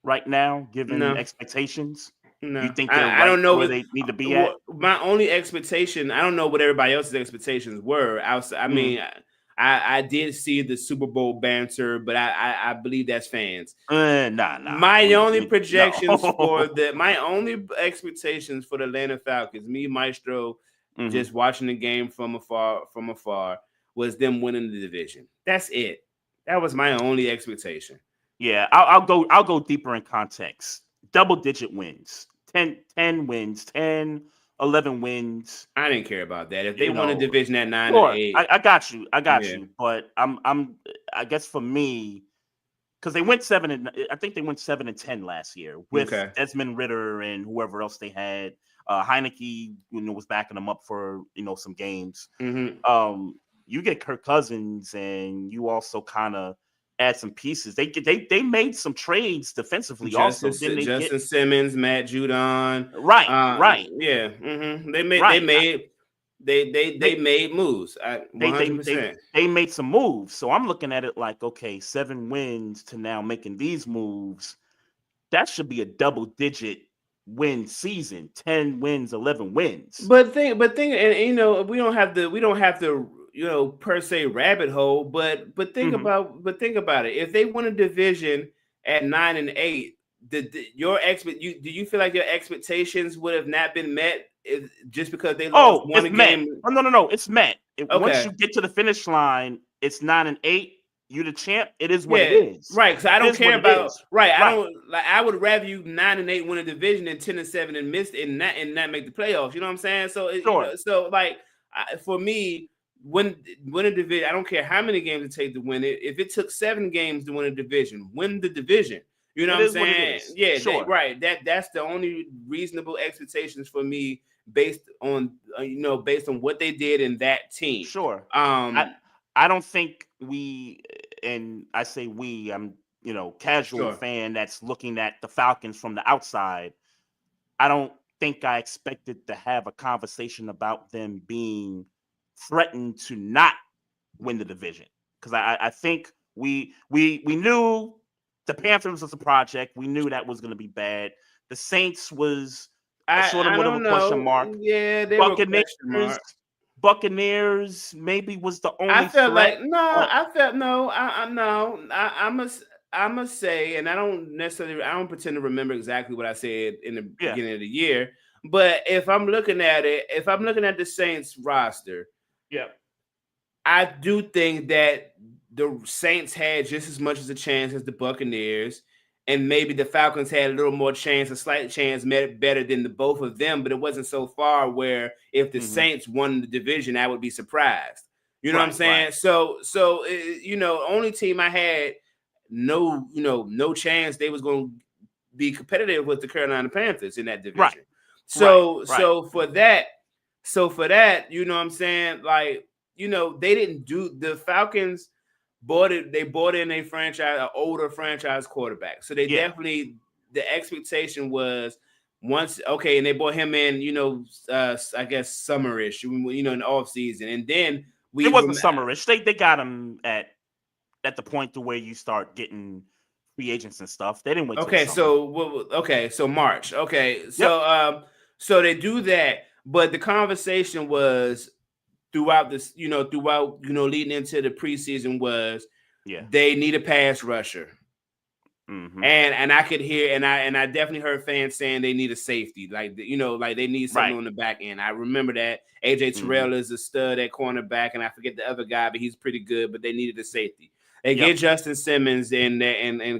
right now, given No. expectations? No, You think they're I right don't know where they need to be at? my only expectation. I don't know what everybody else's expectations were. I mean, I did see the Super Bowl banter, but I believe that's fans. Nah. My only projections no. my only expectations for the Atlanta Falcons, me Maestro, just watching the game from afar, was them winning the division. That's it. That was my only expectation. Yeah, I'll go deeper in context. Double-digit wins. 10 wins, 10, 11 wins. I didn't care about that. If they won a division at 9 and Sure, 8, I got you. But I guess for me, because they went 7-10 last year with Desmond Ridder and whoever else they had. Heineke, was backing them up for some games. You get Kirk Cousins, and you also kind of add some pieces. They made some trades defensively. Justin Simmons, Matt Judon, right. Yeah, they made moves. 100%. They made some moves. So I'm looking at it like, okay, 7 wins to now making these moves. That should be a double-digit win season. 10 wins, 11 wins. But think, and we don't have to. Per se rabbit hole, but think about it. If they win a division at 9 and 8, do you feel like your expectations would have not been met just because they lost one game? No, it's met. Once you get to the finish line, it's 9 and 8. You the champ. It is what it is. Right. Because I don't care about I would rather you 9 and 8 win a division than 10 and 7 and miss and not make the playoffs. You know what I'm saying? So for me. Win a division. I don't care how many games it takes to win it. If it took 7 games to win a division, win the division. You know what I'm saying? Yeah, sure. That's the only reasonable expectations for me based on what they did in that team. Sure. I don't think we, and I say we, I'm casual fan that's looking at the Falcons from the outside. I don't think I expected to have a conversation about them being threatened to not win the division, because I think we knew the Panthers was a project. We knew that was going to be bad. The Saints was sort of a question mark. Yeah, they were Buccaneers maybe was the only. I must say, and I don't pretend to remember exactly what I said in the beginning of the year. But if I'm looking at the Saints roster. Yeah, I do think that the Saints had just as much as a chance as the Buccaneers, and maybe the Falcons had a little more chance, a slight chance, better than the both of them. But it wasn't so far where if the Saints won the division, I would be surprised. You know what I'm saying? Right. So only team I had no chance they was going to be competitive with the Carolina Panthers in that division. Right. So for that, you know what I'm saying? Like, they didn't do the Falcons bought in an older franchise quarterback. So they definitely, the expectation was once, and they bought him in, I guess summerish, in the off season. And then it wasn't summerish. They got him at the point to where you start getting free agents and stuff. They didn't wait. So March. So they do that. But the conversation was throughout leading into the preseason was they need a pass rusher. And I could hear and I definitely heard fans saying they need a safety, like they need something on the back end. I remember that AJ Terrell is a stud at cornerback, and I forget the other guy, but he's pretty good. But they needed a safety. They get Justin Simmons and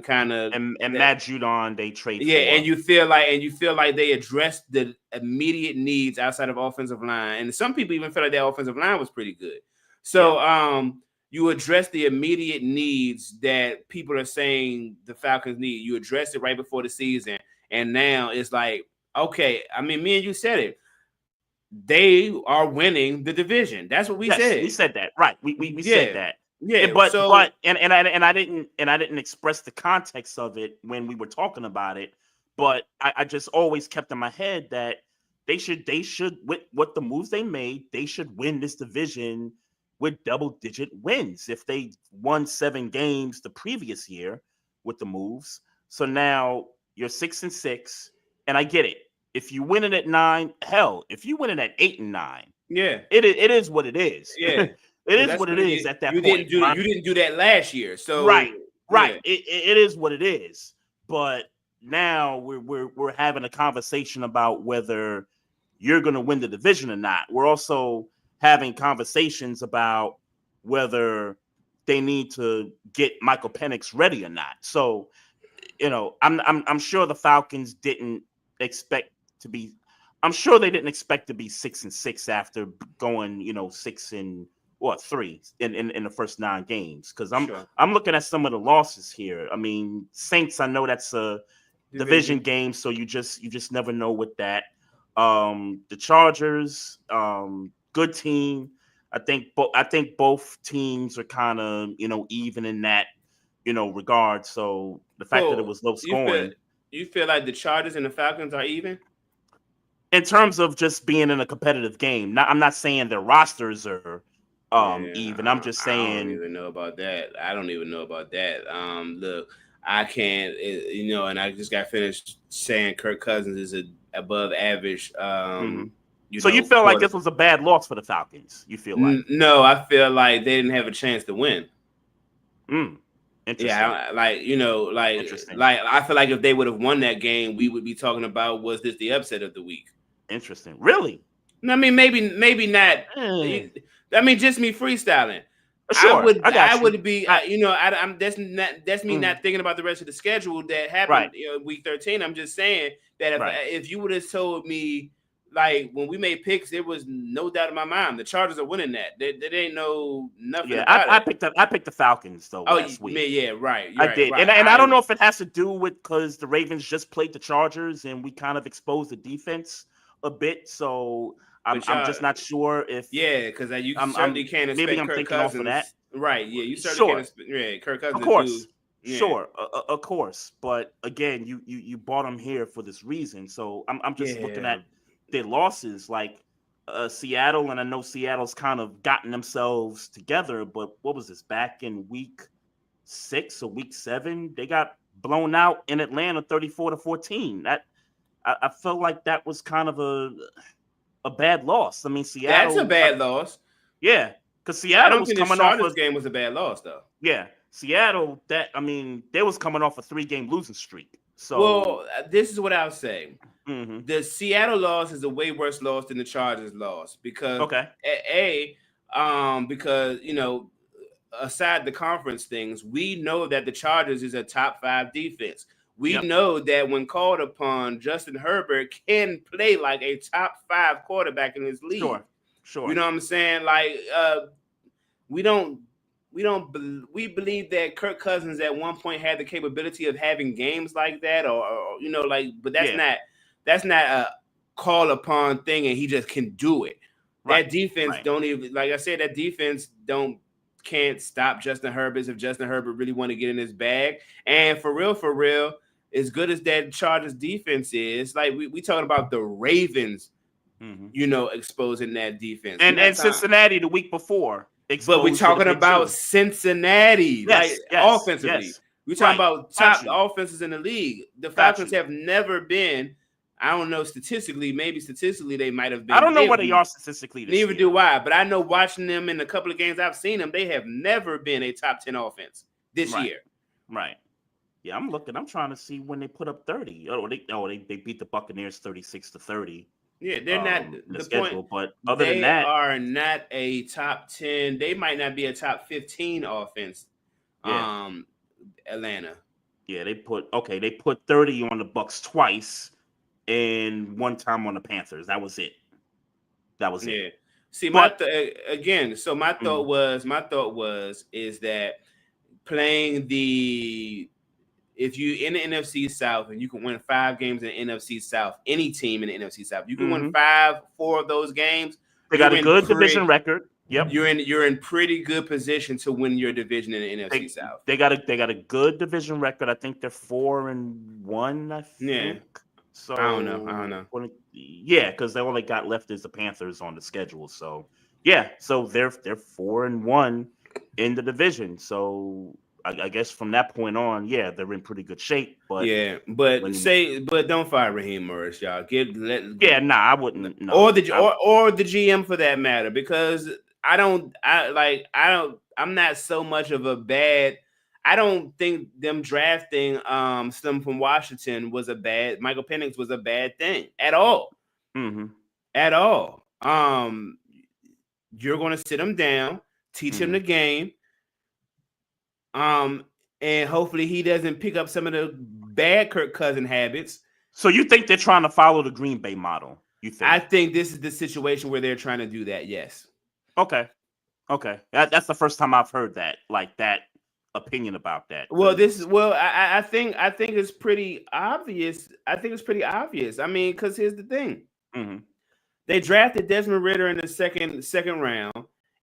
kind of Matt Judon they trade for. And you feel like they addressed the immediate needs outside of offensive line, and some people even feel like their offensive line was pretty good. So you address the immediate needs that people are saying the Falcons need. You addressed it right before the season, and now it's like, okay, I mean, me and you said it. They are winning the division. That's what we said. We said that, right? We said that. Yeah, but I didn't express the context of it when we were talking about it. But I just always kept in my head that they should with what the moves they made, they should win this division with double-digit wins if they won 7 games the previous year with the moves. So now you're 6-6, and I get it. If you win it at 9, hell, if you win it at 8 and 9, Yeah, it is what it is. yeah. It is That's what it is at that you point. You didn't do that last year, so Right. yeah. It is what it is. But now we're having a conversation about whether you're going to win the division or not. We're also having conversations about whether they need to get Michael Penix ready or not. So, I'm sure the Falcons didn't expect to be. I'm sure they didn't expect to be 6-6 after going, 6-3 in the first 9 games. Because I'm looking at some of the losses here. I mean, Saints. I know that's a division game, so you just never know with that. The Chargers, good team. I think both teams are kind of even in that regard. So the fact that it was low scoring. You feel like the Chargers and the Falcons are even In terms of just being in a competitive game. I'm not saying their rosters are even. I'm just saying. I don't even know about that. Look, I can't, and I just got finished saying Kirk Cousins is an above average. So you feel like this was a bad loss for the Falcons? You feel like? No, I feel like they didn't have a chance to win. Interesting. Yeah, Interesting. like I feel like if they would have won that game, we would be talking about, was this the upset of the week? Interesting. Really? I mean, maybe not. I mean, just me freestyling. Sure, I would be, I'm that's me not thinking about the rest of the schedule that happened week 13. I'm just saying that if you would have told me, like, when we made picks, there was no doubt in my mind the Chargers are winning that. There ain't nothing. Yeah, about it. I picked the Falcons though last week. Yeah, right. I did, right. And I don't know if it has to do with because the Ravens just played the Chargers and we kind of exposed the defense a bit. So I'm just not sure if because you certainly can't expect maybe I'm Kirk thinking Cousins. off of that. Right? Yeah, you certainly can't expect Kirk Cousins. Of course, yeah. Sure, of course. But again, you bought him here for this reason. So I'm just looking at their losses, like Seattle, and I know Seattle's kind of gotten themselves together. But what was this, back in week 6 or week 7? They got blown out in Atlanta 34-14. That I felt like that was kind of a bad loss. I mean, Seattle. That's a bad loss. Yeah, because Seattle was coming off. This game was a bad loss, though. Yeah, Seattle. They was coming off a 3-game losing streak. So, well, this is what I'll say. The Seattle loss is a way worse loss than the Chargers loss because because aside the conference things, we know that the Chargers is a top 5 defense. We know that when called upon, Justin Herbert can play like a top 5 quarterback in his league. Sure. You know what I'm saying? Like, we believe that Kirk Cousins at one point had the capability of having games like that, but that's not a call upon thing, and he just can do it. Right. That defense don't even, like I said, that defense can't stop Justin Herbert if Justin Herbert really want to get in his bag. And for real, as good as that Chargers defense is, like we talking about the Ravens, exposing that defense. And Cincinnati the week before. But we're talking about Cincinnati, offensively. We're talking about top offenses in the league. The Falcons have never been, I don't know, statistically, maybe statistically they might have been. I don't know what they are statistically. Neither do I, but I know watching them in a couple of games I've seen them, they have never been a top 10 offense this year. Right. Yeah, I'm trying to see when they put up 30. They beat the Buccaneers 36-30. Yeah, they're not the schedule, but other than that, they are not a top 10. They might not be a top 15 offense. Atlanta. Yeah, they put 30 on the Bucs twice and one time on the Panthers. That was it. Yeah. See, my thought was that playing if you in the NFC South and you can win 5 games in the NFC South, any team in the NFC South, you can win 4 of those games. They got a good division record. Yep. You're in pretty good position to win your division in the NFC South. They got a good division record. I think they're 4-1, I think. Yeah. So I don't know. Yeah, because they only got left is the Panthers on the schedule. So Yeah, so they're 4-1 in the division. So I guess from that point on, yeah, they're in pretty good shape. But Yeah, but when don't fire Raheem Morris, y'all. yeah, nah, I wouldn't. Or No, the GM for that matter, because I'm not so much of a bad. I don't think them drafting Slim from Washington was a bad. Michael Penix was a bad thing at all. Mm-hmm. At all. You're going to sit him down, teach him the game, and hopefully he doesn't pick up some of the bad Kirk Cousin habits. So you think they're trying to follow the Green Bay model? You think? I think this is the situation where they're trying to do that. Yes. Okay. That's the first time I've heard that, like that opinion about that. Well, I think it's pretty obvious. I think it's pretty obvious. I mean, because here's the thing: they drafted Desmond Ridder in the second round,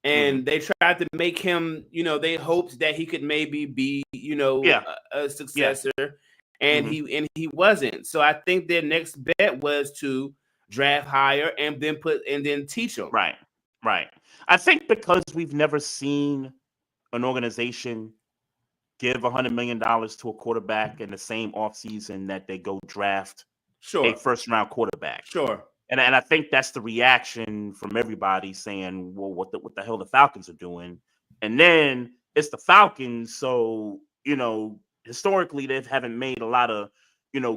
and they tried to make him. They hoped that he could maybe be, a successor, and he wasn't. So I think their next bet was to draft higher and then teach him. Right. I think because we've never seen an organization give $100 million to a quarterback in the same offseason that they go draft a first-round quarterback. Sure. And I think that's the reaction from everybody saying, well, what the hell the Falcons are doing? And then it's the Falcons, so, historically they haven't made a lot of,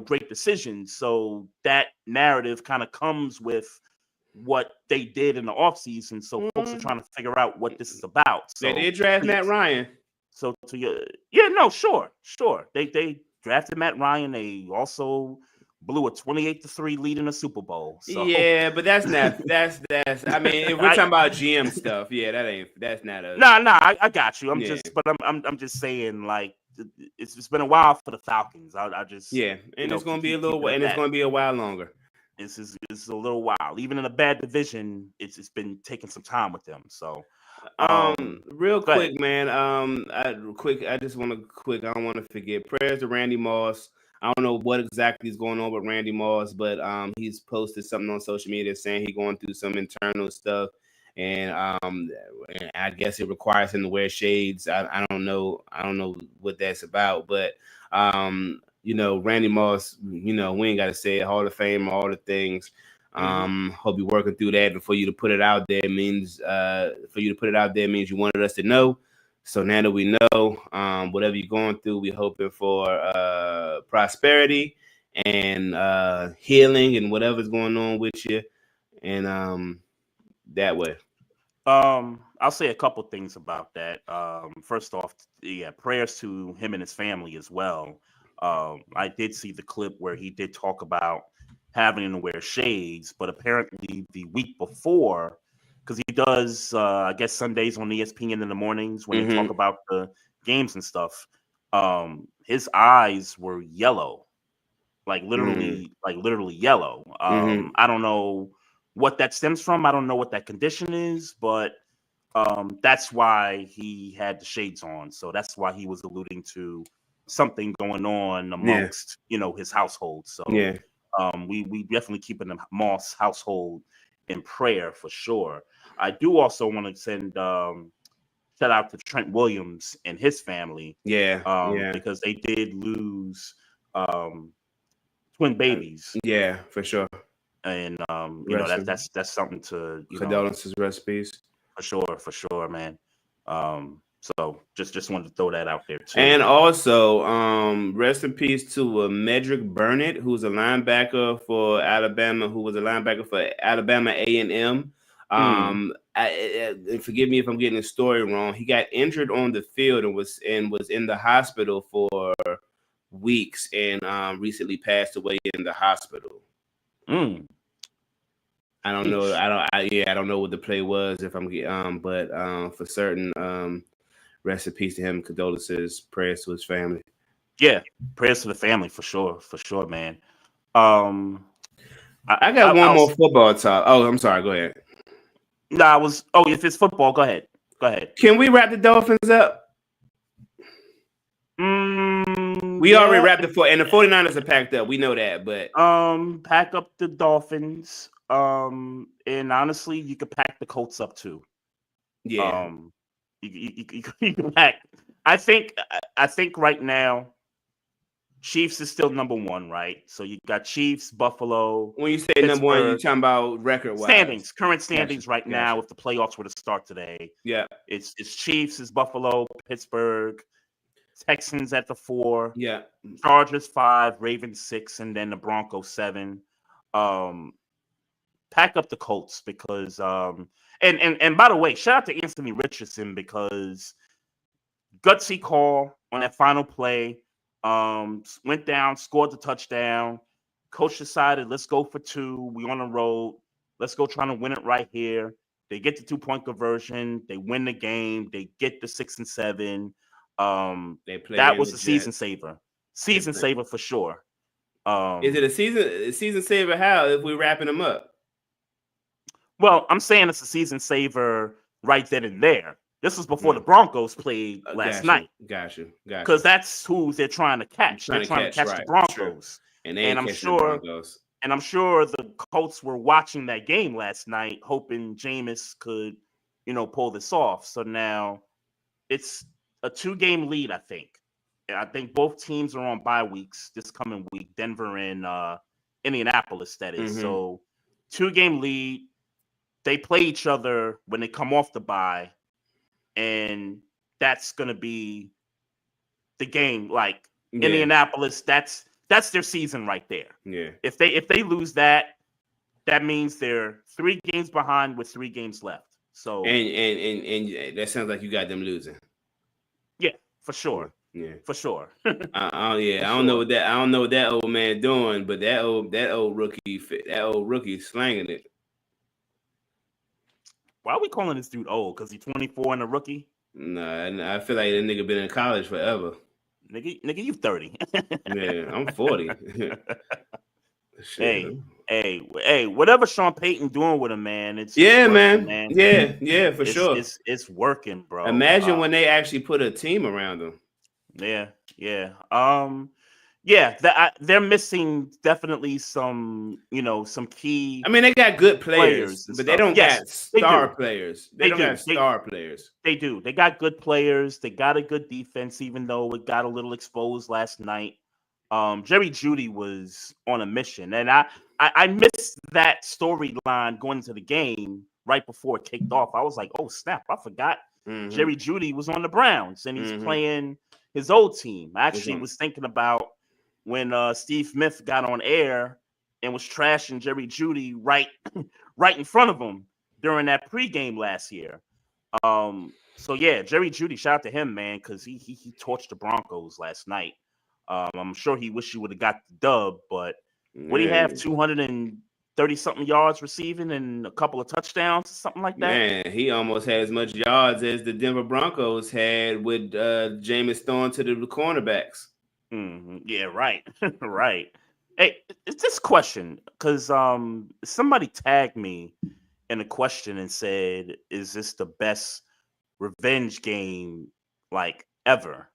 great decisions. So that narrative kind of comes with what they did in the offseason. So folks are trying to figure out what this is about. So they did draft Matt Ryan. So sure. They drafted Matt Ryan. They also blew a 28-3 lead in the Super Bowl. So. Yeah, but that's not that's. I mean, if we're talking about GM stuff, yeah, that's not a. Nah, I got you. I'm just saying, like, it's been a while for the Falcons. I just and it's gonna be a little, and it's gonna be a while longer. It's a little while. Even in a bad division, it's been taking some time with them. So. Real quick, man. I just want to I don't want to forget. Prayers to Randy Moss. I don't know what exactly is going on with Randy Moss, but he's posted something on social media saying he's going through some internal stuff, and I guess it requires him to wear shades. I don't know what that's about, but Randy Moss. We ain't got to say it. Hall of Fame, all the things. Hope you're working through that, and for you to put it out there means you wanted us to know. So now that we know, whatever you're going through, we're hoping for prosperity and healing and whatever's going on with you, and that way. I'll say a couple things about that. First off, prayers to him and his family as well. I did see the clip where he did talk about having to wear shades, but apparently the week before, because he does, I guess, Sundays on ESPN in the mornings when they talk about the games and stuff, his eyes were yellow, like literally yellow. I don't know what that stems from. I don't know what that condition is, but that's why he had the shades on. So that's why he was alluding to something going on amongst, his household. So we definitely keeping the Moss household in prayer for sure. I do also want to send shout out to Trent Williams and his family. Because they did lose twin babies. Yeah, for sure. And that's something to condolences, recipes. For sure, man. So just wanted to throw that out there too. And also, rest in peace to Medrick Burnett, who's a linebacker for Alabama, who was a linebacker for Alabama A&M. And forgive me if I'm getting the story wrong. He got injured on the field and was in the hospital for weeks, and recently passed away in the hospital. I don't know. I don't know what the play was. If I'm getting, but for certain, rest in peace to him. Condolences, prayers to his family. Yeah, prayers to the family for sure, man. I got one more football talk. Oh, I'm sorry. Go ahead. No, if it's football, go ahead. Can we wrap the Dolphins up? We already wrapped the and the 49ers are packed up. We know that, but pack up the Dolphins. And honestly, you could pack the Colts up too. Yeah. You go back. I think right now, Chiefs is still number one, right? So you got Chiefs, Buffalo. When you say number one, you're Pittsburgh. talking about record-wise. Current standings Gotcha, right now, if the playoffs were to start today. Yeah. It's Chiefs, it's Buffalo, Pittsburgh, Texans at the 4, Yeah. Chargers 5, Ravens 6, and then the Broncos 7. Pack up the Colts because and by the way, shout out to Anthony Richardson because gutsy call on that final play. Went down, scored the touchdown. Coach decided, let's go for 2. We on the road. Let's go trying to win it right here. They get the 2-point conversion. They win the game. They get the 6 and 7. That was a season saver. Season saver for sure. Is it a season saver? How if we're wrapping them up? Well, I'm saying it's a season saver right then and there. This was before the Broncos played last night. Gotcha. Because that's who they're trying to catch. They're trying to catch the Broncos. Sure. And I'm sure the Colts were watching that game last night, hoping Jameis could, pull this off. So now it's a 2-game lead, I think. I think both teams are on bye weeks this coming week, Denver and Indianapolis, that is. Mm-hmm. So 2-game lead. They play each other when they come off the bye, and that's going to be the game. Like Indianapolis, that's their season right there. Yeah. If they lose that means they're 3 games behind with 3 games left. So and that sounds like you got them losing. Yeah, for sure. Yeah, for sure. I don't know what that old man doing, but that old rookie is slanging it. Why are we calling this dude old? Because he's 24 and a rookie? Nah, I feel like that nigga been in college forever. Nigga, you 30. Yeah, I'm 40. Hey, whatever Sean Payton doing with him, man, it's working, man. Yeah, for sure. It's working, bro. Imagine when they actually put a team around him. Yeah. They're missing definitely some key. I mean, they got good players, but they don't got star players. They don't have star players. They do. They got good players. They got a good defense, even though it got a little exposed last night. Jerry Jeudy was on a mission, and I missed that storyline going into the game right before it kicked off. I was like, oh snap, I forgot Jerry Jeudy was on the Browns, and he's playing his old team. I actually was thinking about when Steve Smith got on air and was trashing Jerry Jeudy right in front of him during that pregame last year. So yeah, Jerry Jeudy, shout out to him, man, because he torched the Broncos last night. I'm sure he wished he would have got the dub, but what do he have? 230-something yards receiving and a couple of touchdowns, something like that? Man, he almost had as much yards as the Denver Broncos had with Jameis throwing to the cornerbacks. Yeah, right. Right. Hey, it's this question, because somebody tagged me in a question and said, is this the best revenge game like ever?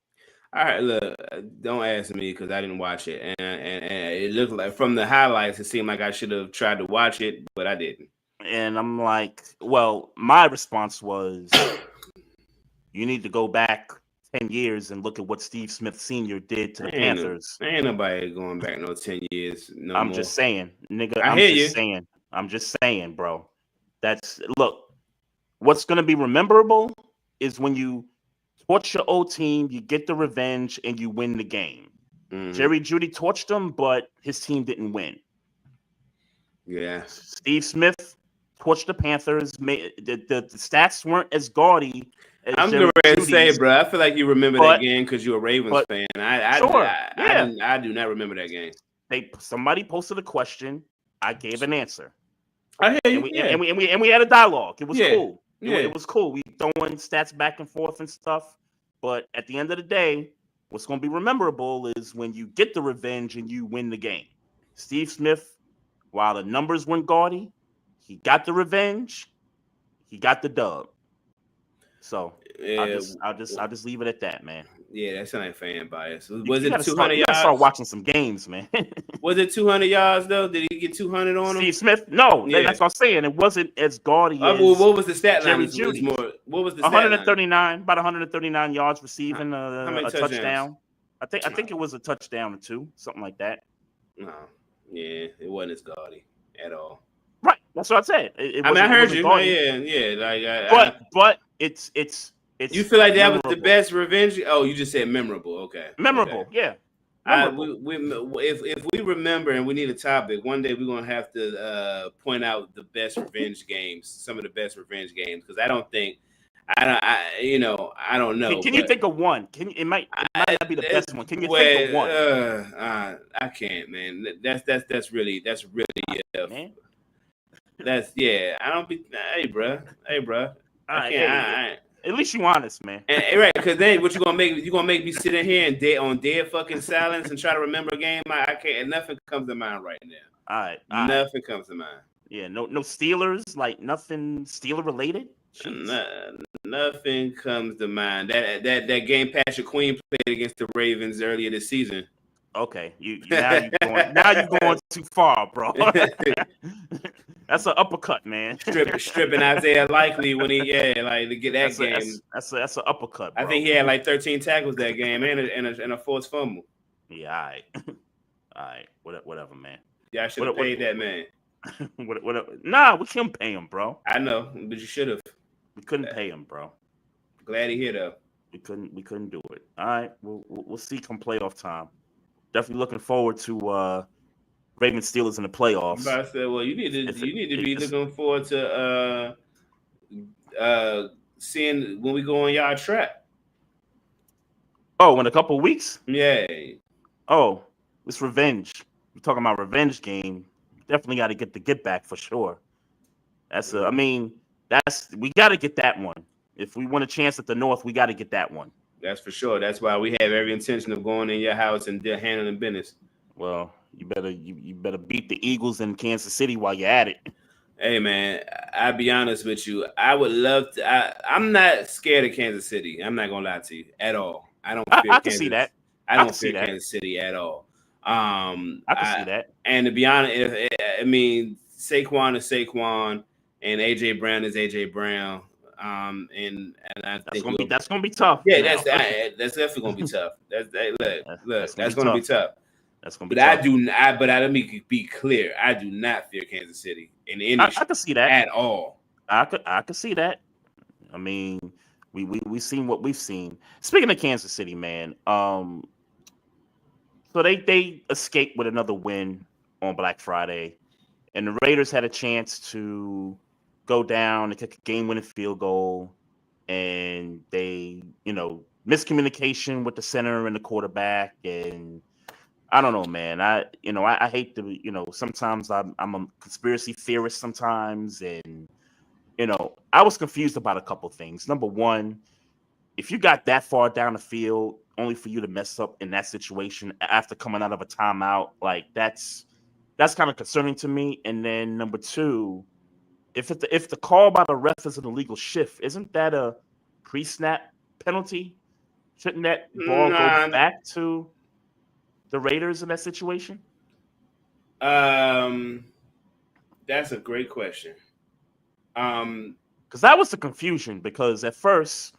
All right, look, don't ask me because I didn't watch it, and it looked like from the highlights, it seemed like I should have tried to watch it, but I didn't. And I'm like, well, my response was, you need to go back 10 years and look at what Steve Smith Sr. did to the Panthers. Ain't nobody going back no 10 years. I'm just saying, nigga. I'm just saying, bro. Look, what's going to be memorable is when you torch your old team, you get the revenge, and you win the game. Jerry Jeudy torched them, but his team didn't win. Yeah. Steve Smith torched the Panthers. The stats weren't as gaudy as I'm going to say, bro, I feel like you remember that game because you're a Ravens fan. I do not remember that game. Somebody posted a question. I gave an answer. I hear you. And we had a dialogue. It was cool. It was cool. We throwing stats back and forth and stuff. But at the end of the day, what's going to be memorable is when you get the revenge and you win the game. Steve Smith, while the numbers weren't gaudy, he got the revenge. He got the dub. So I'll just leave it at that, man. Yeah, that's not fan bias. Was You it gotta 200 you gotta start yards? watching some games, man. Was it 200 yards though? Did he get 200 on him? Steve Smith? No, Yeah. that's what I'm saying. It wasn't as gaudy Well, as what was the stat line? Jerry It's Jeudy. more. What was the stat line? 139, about 139 yards receiving, How many a touchdowns? touchdown. I think it was a touchdown or two, something like that. No, yeah, it wasn't as gaudy at all. Right, that's what I said. I heard you. Gaudy. Yeah. Like, but it's you feel like that memorable. was the best revenge? Oh, you just said memorable. Okay, memorable. Okay. Yeah. If we remember and we need a topic, one day we're gonna have to point out the best revenge games, some of the best revenge games, because I don't know. Can you think of one? It might not be the best one. Can you think of one? I can't, man. That's really man. I don't be. Hey, bro. I can't. At least you honest, man. And right, because then what you gonna make? You gonna make me sit in here and dead fucking silence and try to remember a game? I can't. Nothing comes to mind right now. All right. Nothing comes to mind. Yeah, no Steelers, like nothing Steeler related. Nothing comes to mind. That game Patrick Queen played against the Ravens earlier this season. Okay, now you're going too far, bro. That's an uppercut, man. Stripping Isaiah Likely when to get that game. That's an uppercut, bro. I think he had like 13 tackles that game and a forced fumble. Yeah, all right, whatever, man. Yeah, I should have paid that man. Nah, we couldn't pay him, bro. I know, but you should have. We couldn't pay him, bro. Glad he hit up. We couldn't do it. All right, we'll see come playoff time. Definitely looking forward to Ravens Steelers in the playoffs. I said, well, you need to be looking forward to seeing when we go on Yard Trap. Oh, in a couple of weeks? Yeah. Oh, it's revenge. We're talking about revenge game. Definitely got to get the get back for sure. We got to get that one. If we want a chance at the North, we got to get that one. That's for sure. That's why we have every intention of going in your house and handling business. Well, you better beat the Eagles in Kansas City while you're at it. Hey man, I'll be honest with you. I would love to. I'm not scared of Kansas City. I'm not gonna lie to you at all. I don't. Fear I can see that. I don't fear Kansas City at all. I can see that. And to be honest, Saquon is Saquon, and AJ Brown is AJ Brown. And I think that's gonna be tough. Yeah, that's definitely gonna be tough. That's gonna be tough. That's gonna be tough. But let me be clear. I do not fear Kansas City in any. I can see that at all. I could see that. I mean, we've seen what we've seen. Speaking of Kansas City, man, so they escaped with another win on Black Friday, and the Raiders had a chance to go down and kick a game-winning field goal, and they, miscommunication with the center and the quarterback, and I don't know, man. I hate to, sometimes I'm a conspiracy theorist sometimes, and I was confused about a couple things. Number one, if you got that far down the field only for you to mess up in that situation after coming out of a timeout, like that's kind of concerning to me. And then number two, if the call by the ref is an illegal shift, isn't that a pre-snap penalty? Shouldn't that ball go back to the Raiders in that situation? That's a great question. Because that was the confusion. Because at first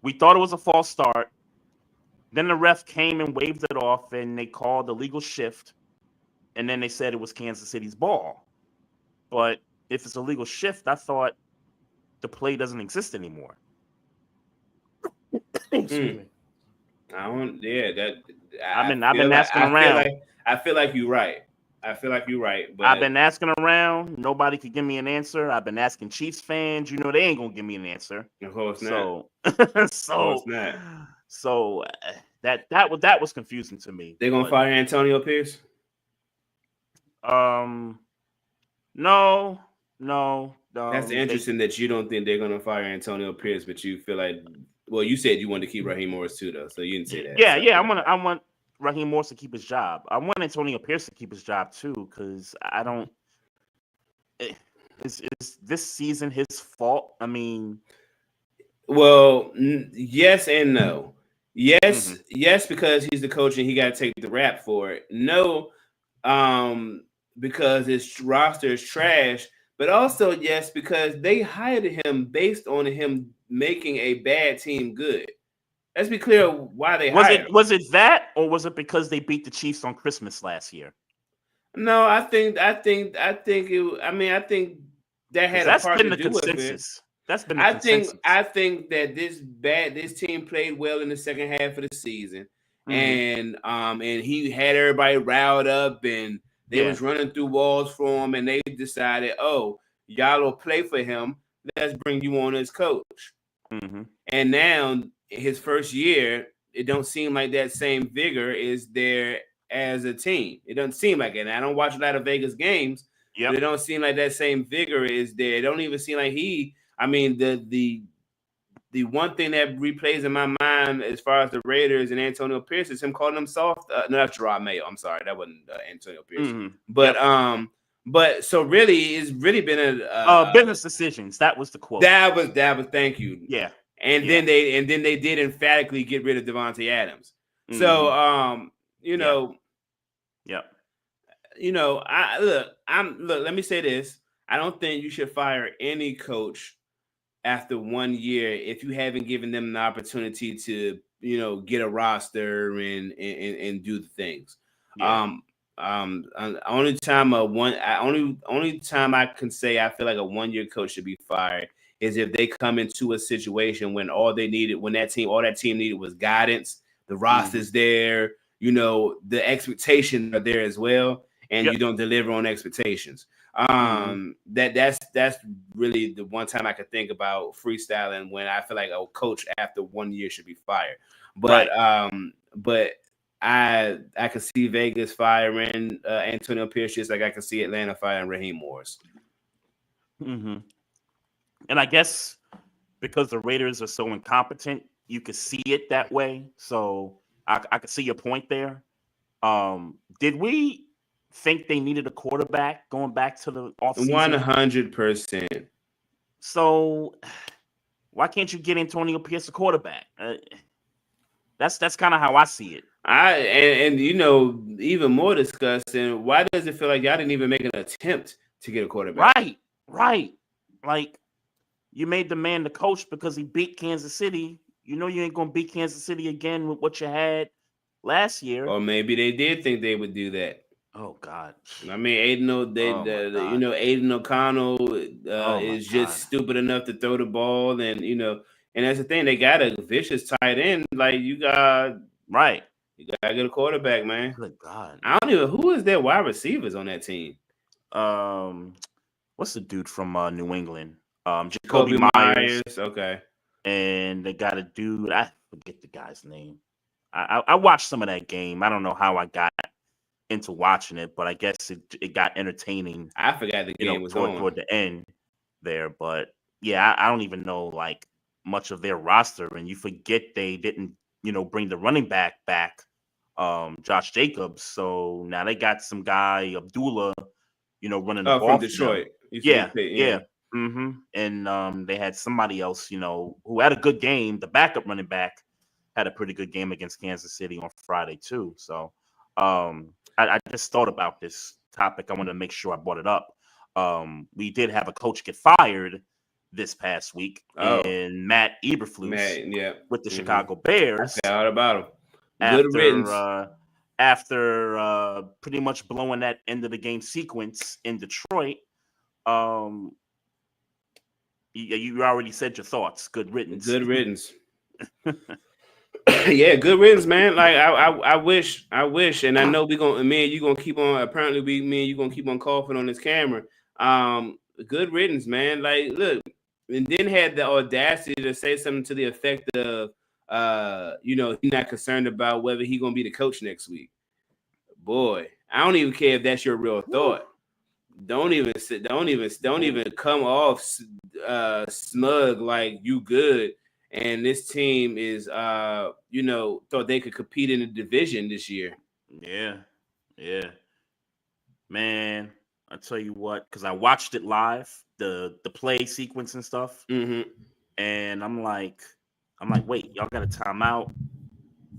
we thought it was a false start. Then the ref came and waved it off, and they called the legal shift. And then they said it was Kansas City's ball. But if it's a legal shift, I thought the play doesn't exist anymore. Excuse me. I've been asking around. I feel like you're right. But I've been asking around. Nobody could give me an answer. I've been asking Chiefs fans. They ain't gonna give me an answer. Of course not. So that was confusing to me. They're gonna fire Antonio Pierce? No. That's interesting that you don't think they're gonna fire Antonio Pierce, but you feel like, well, you said you wanted to keep Raheem Morris too, though, so you didn't say that. Yeah. I want Raheem Morris to keep his job. I want Antonio Pierce to keep his job too, because I don't. Is this season his fault? I mean, well, yes and no. Yes, yes, because he's the coach and he got to take the rap for it. No, because his roster is trash. But also yes, because they hired him based on him making a bad team good. Let's be clear why they hired him. Was it that, or was it because they beat the Chiefs on Christmas last year? No, I think it. I mean, I think that had a part to do with it. That's been the consensus. I think that this team played well in the second half of the season, and he had everybody riled up, and they was running through walls for him, and they decided, oh, y'all will play for him. Let's bring you on as coach. And now his first year, it don't seem like that same vigor is there as a team. It doesn't seem like it. And I don't watch a lot of Vegas games, but it don't seem like that same vigor is there. It don't even seem like I mean, the one thing that replays in my mind as far as the Raiders and Antonio Pierce is him calling them soft. No, that's Gerard Mayo. I'm sorry, that wasn't Antonio Pierce. But so really, it's really been a business decisions. That was the quote. That was. Thank you. Yeah. And then they did emphatically get rid of Devontae Adams. So you know. Yep. You know, let me say this. I don't think you should fire any coach after 1 year if you haven't given them the opportunity to, get a roster and do the things. Only time I can say I feel like a 1 year coach should be fired is if they come into a situation when all that team needed was guidance, the roster's there, the expectations are there as well, and you don't deliver on expectations. That's really the one time I could think about freestyling when I feel like a coach after 1 year should be fired. But I can see Vegas firing Antonio Pierce just like I can see Atlanta firing Raheem Morris. And I guess because the Raiders are so incompetent, you could see it that way. So I could see your point there. Did we think they needed a quarterback going back to the offseason? 100%. So why can't you get Antonio Pierce a quarterback? That's kind of how I see it. And even more disgusting, why does it feel like y'all didn't even make an attempt to get a quarterback? Right. Like, you made the man the coach because he beat Kansas City. You ain't going to beat Kansas City again with what you had last year. Or maybe they did think they would do that. Oh, God. I mean, Aiden O'Connell is just stupid enough to throw the ball. And that's the thing. They got a vicious tight end. Like, you got to get a quarterback, man. Good God. Who is their wide receivers on that team? What's the dude from New England? Jacoby Myers. Okay. And they got a dude, I forget the guy's name. I watched some of that game. I don't know how I got into watching it, but I guess it got entertaining. I forgot the game was on toward the end there. But yeah, I don't even know like much of their roster. And you forget they didn't, bring the running back, Josh Jacobs. So now they got some guy, Abdullah, running the ball from Detroit. Yeah. And they had somebody else, who had a good game. The backup running back had a pretty good game against Kansas City on Friday too. So I just thought about this topic. I wanted to make sure I brought it up. We did have a coach get fired this past week, and Matt Eberflus with the Chicago Bears. I forgot about him. Good riddance. After pretty much blowing that end of the game sequence in Detroit. You already said your thoughts. Good riddance. Good riddance. Yeah, good riddance, man. Like I wish, and I know me and you gonna keep on. Apparently, me and you gonna keep on coughing on this camera. Good riddance, man. Like, look, and then had the audacity to say something to the effect of, he's not concerned about whether he's gonna be the coach next week. Boy, I don't even care if that's your real thought. Don't even come off smug like you good. And this team is, thought they could compete in the division this year. Yeah. Man, I tell you what, because I watched it live, the play sequence and stuff, and I'm like, wait, y'all got a timeout?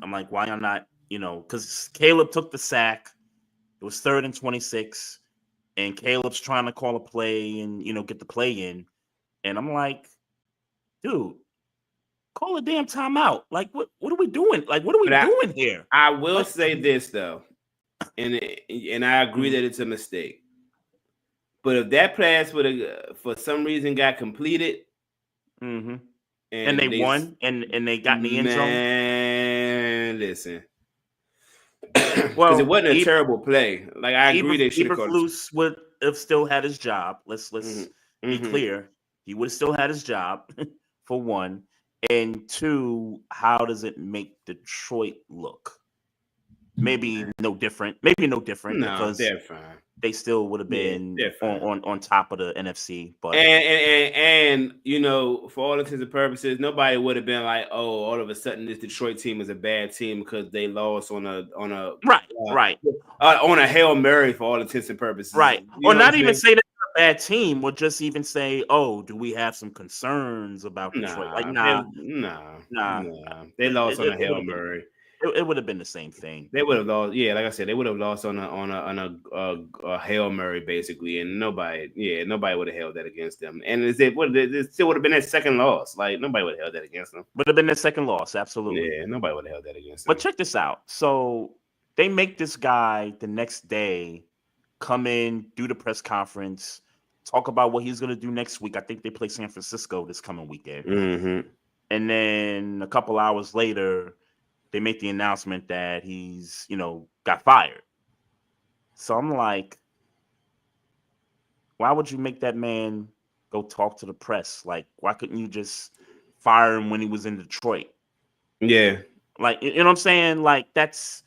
I'm like, why y'all not, because Caleb took the sack. It was 3rd and 26, and Caleb's trying to call a play and, get the play in. And I'm like, dude, call a damn timeout. Like, what are we doing? Like, what are we doing here? I will say this, though, and I agree that it's a mistake. But if that pass would have, for some reason, got completed, and they won, and they got in the end zone. Man, listen, because it wasn't a terrible play. Like, I agree they should have called it. Eberflus would have still had his job. Let's be clear. He would have still had his job, for one. And two, how does it make Detroit look? Maybe no different. No, because they're fine. They still would have been on top of the NFC. But and for all intents and purposes, nobody would have been like, oh, all of a sudden this Detroit team is a bad team because they lost on a on a Hail Mary for all intents and purposes. Right. Or not even say that they're a bad team, or just even say, oh, do we have some concerns about Detroit? Nah. They lost on a Hail Mary. It would have been the same thing. They would have lost. Yeah, like I said, they would have lost on a Hail Mary basically, and nobody would have held that against them. And it still would have been their second loss. Like nobody would have held that against them. Would have been their second loss, absolutely. Yeah, nobody would have held that against them. But check this out. So they make this guy the next day come in, do the press conference, talk about what he's going to do next week. I think they play San Francisco this coming weekend. Mm-hmm. And then a couple hours later, they make the announcement that he's, got fired. So I'm like, why would you make that man go talk to the press? Like, why couldn't you just fire him when he was in Detroit? Yeah. Like, you know what I'm saying? Like, that's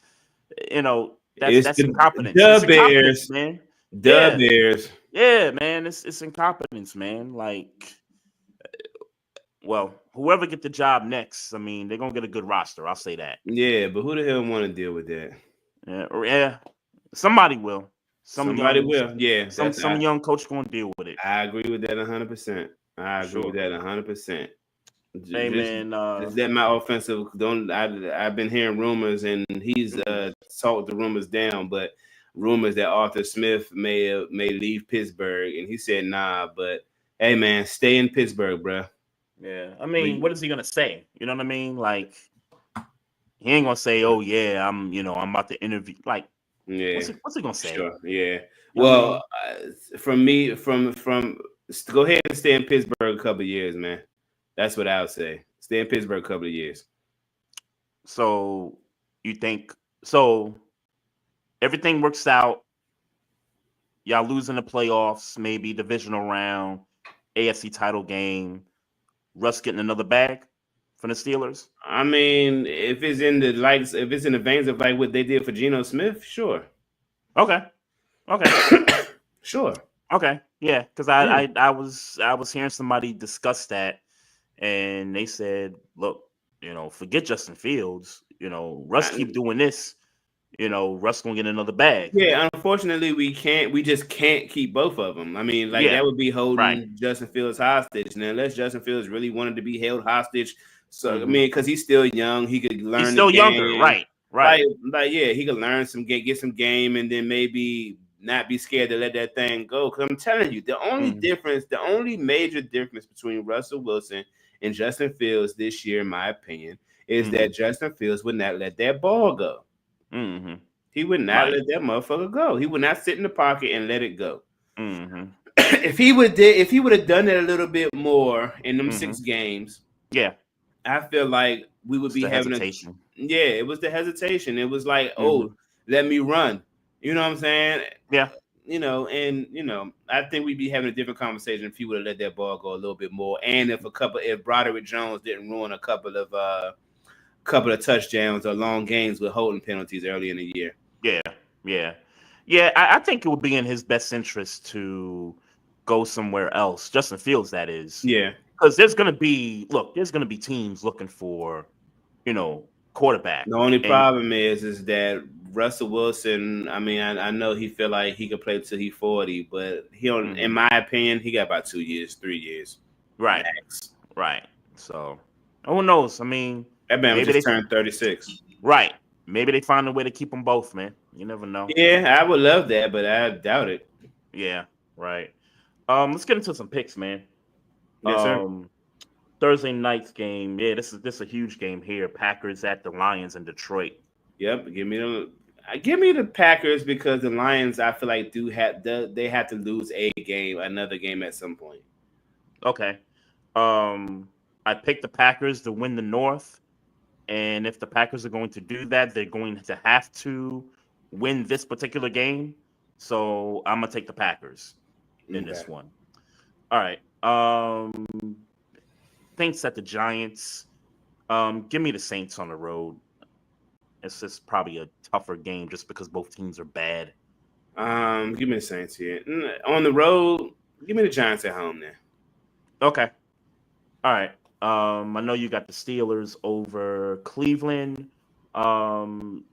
incompetence. The Bears, man. Bears. Yeah, man. It's incompetence, man. Like, well, whoever get the job next, I mean, they're gonna get a good roster. I'll say that. Yeah, but who the hell want to deal with that? Yeah. Somebody will. Somebody will. Yeah. Some young coach gonna deal with it. I agree with that 100%. I agree with that 100%. Hey man, is that my offensive? I've been hearing rumors, and he's talked the rumors down, but rumors that Arthur Smith may leave Pittsburgh, and he said nah. But hey, man, stay in Pittsburgh, bro. Yeah, I mean, what is he gonna say? You know what I mean? Like, he ain't gonna say, "Oh yeah, I'm about to interview." Like, yeah, what's he gonna say? Sure, yeah. Well, from go ahead and stay in Pittsburgh a couple of years, man. That's what I would say. Stay in Pittsburgh a couple of years. So you think everything works out? Y'all losing the playoffs, maybe divisional round, AFC title game. Russ getting another bag from the Steelers? I mean, if it's in the veins of like what they did for Geno Smith, sure. Okay. Sure. Okay. Yeah, because I was hearing somebody discuss that, and they said, look, forget Justin Fields. Russ keep doing this. Russ gonna get another bag. Yeah, unfortunately, we just can't keep both of them. I mean, that would be holding Justin Fields hostage. Now, unless Justin Fields really wanted to be held hostage, so I mean, because he's still young, he could learn. He's still younger, right? Yeah, he could learn get some game, and then maybe not be scared to let that thing go. Because I'm telling you, the only major difference between Russell Wilson and Justin Fields this year, in my opinion, is that Justin Fields would not let that ball go. Mm-hmm. He would not let that motherfucker go. He would not sit in the pocket and let it go. Mm-hmm. If he would have done that a little bit more in them 6 games, yeah, I feel like we would be having hesitation. It was the hesitation. It was like, let me run. You know what I'm saying? Yeah. I think we'd be having a different conversation if he would have let that ball go a little bit more, and if Broderick Jones didn't ruin a couple of touchdowns or long games with holding penalties early in the year. Yeah. I think it would be in his best interest to go somewhere else. Justin Fields, that is. Yeah. Because there's gonna be teams looking for, quarterback. The only problem is that Russell Wilson, I mean, I know he feel like he could play till he's 40, but in my opinion, he got about 2 years, 3 years. Right. Max. Right. So who knows? I mean, that man just turned 36. Right. Maybe they find a way to keep them both, man. You never know. Yeah, I would love that, but I doubt it. Yeah. Right. Let's get into some picks, man. Yes, sir. Thursday night's game. Yeah, this is a huge game here. Packers at the Lions in Detroit. Yep. Give me the Packers because the Lions, I feel like they have to lose another game at some point. Okay. I picked the Packers to win the North, and if the Packers are going to do that, they're going to have to win this particular game. So I'm gonna take the Packers in this one. All right. Saints at the Giants. Give me the Saints on the road. It's just probably a tougher game just because both teams are bad. Give me the Saints here. On the road, give me the Giants at home then. Okay. All right. I know you got the Steelers over Cleveland.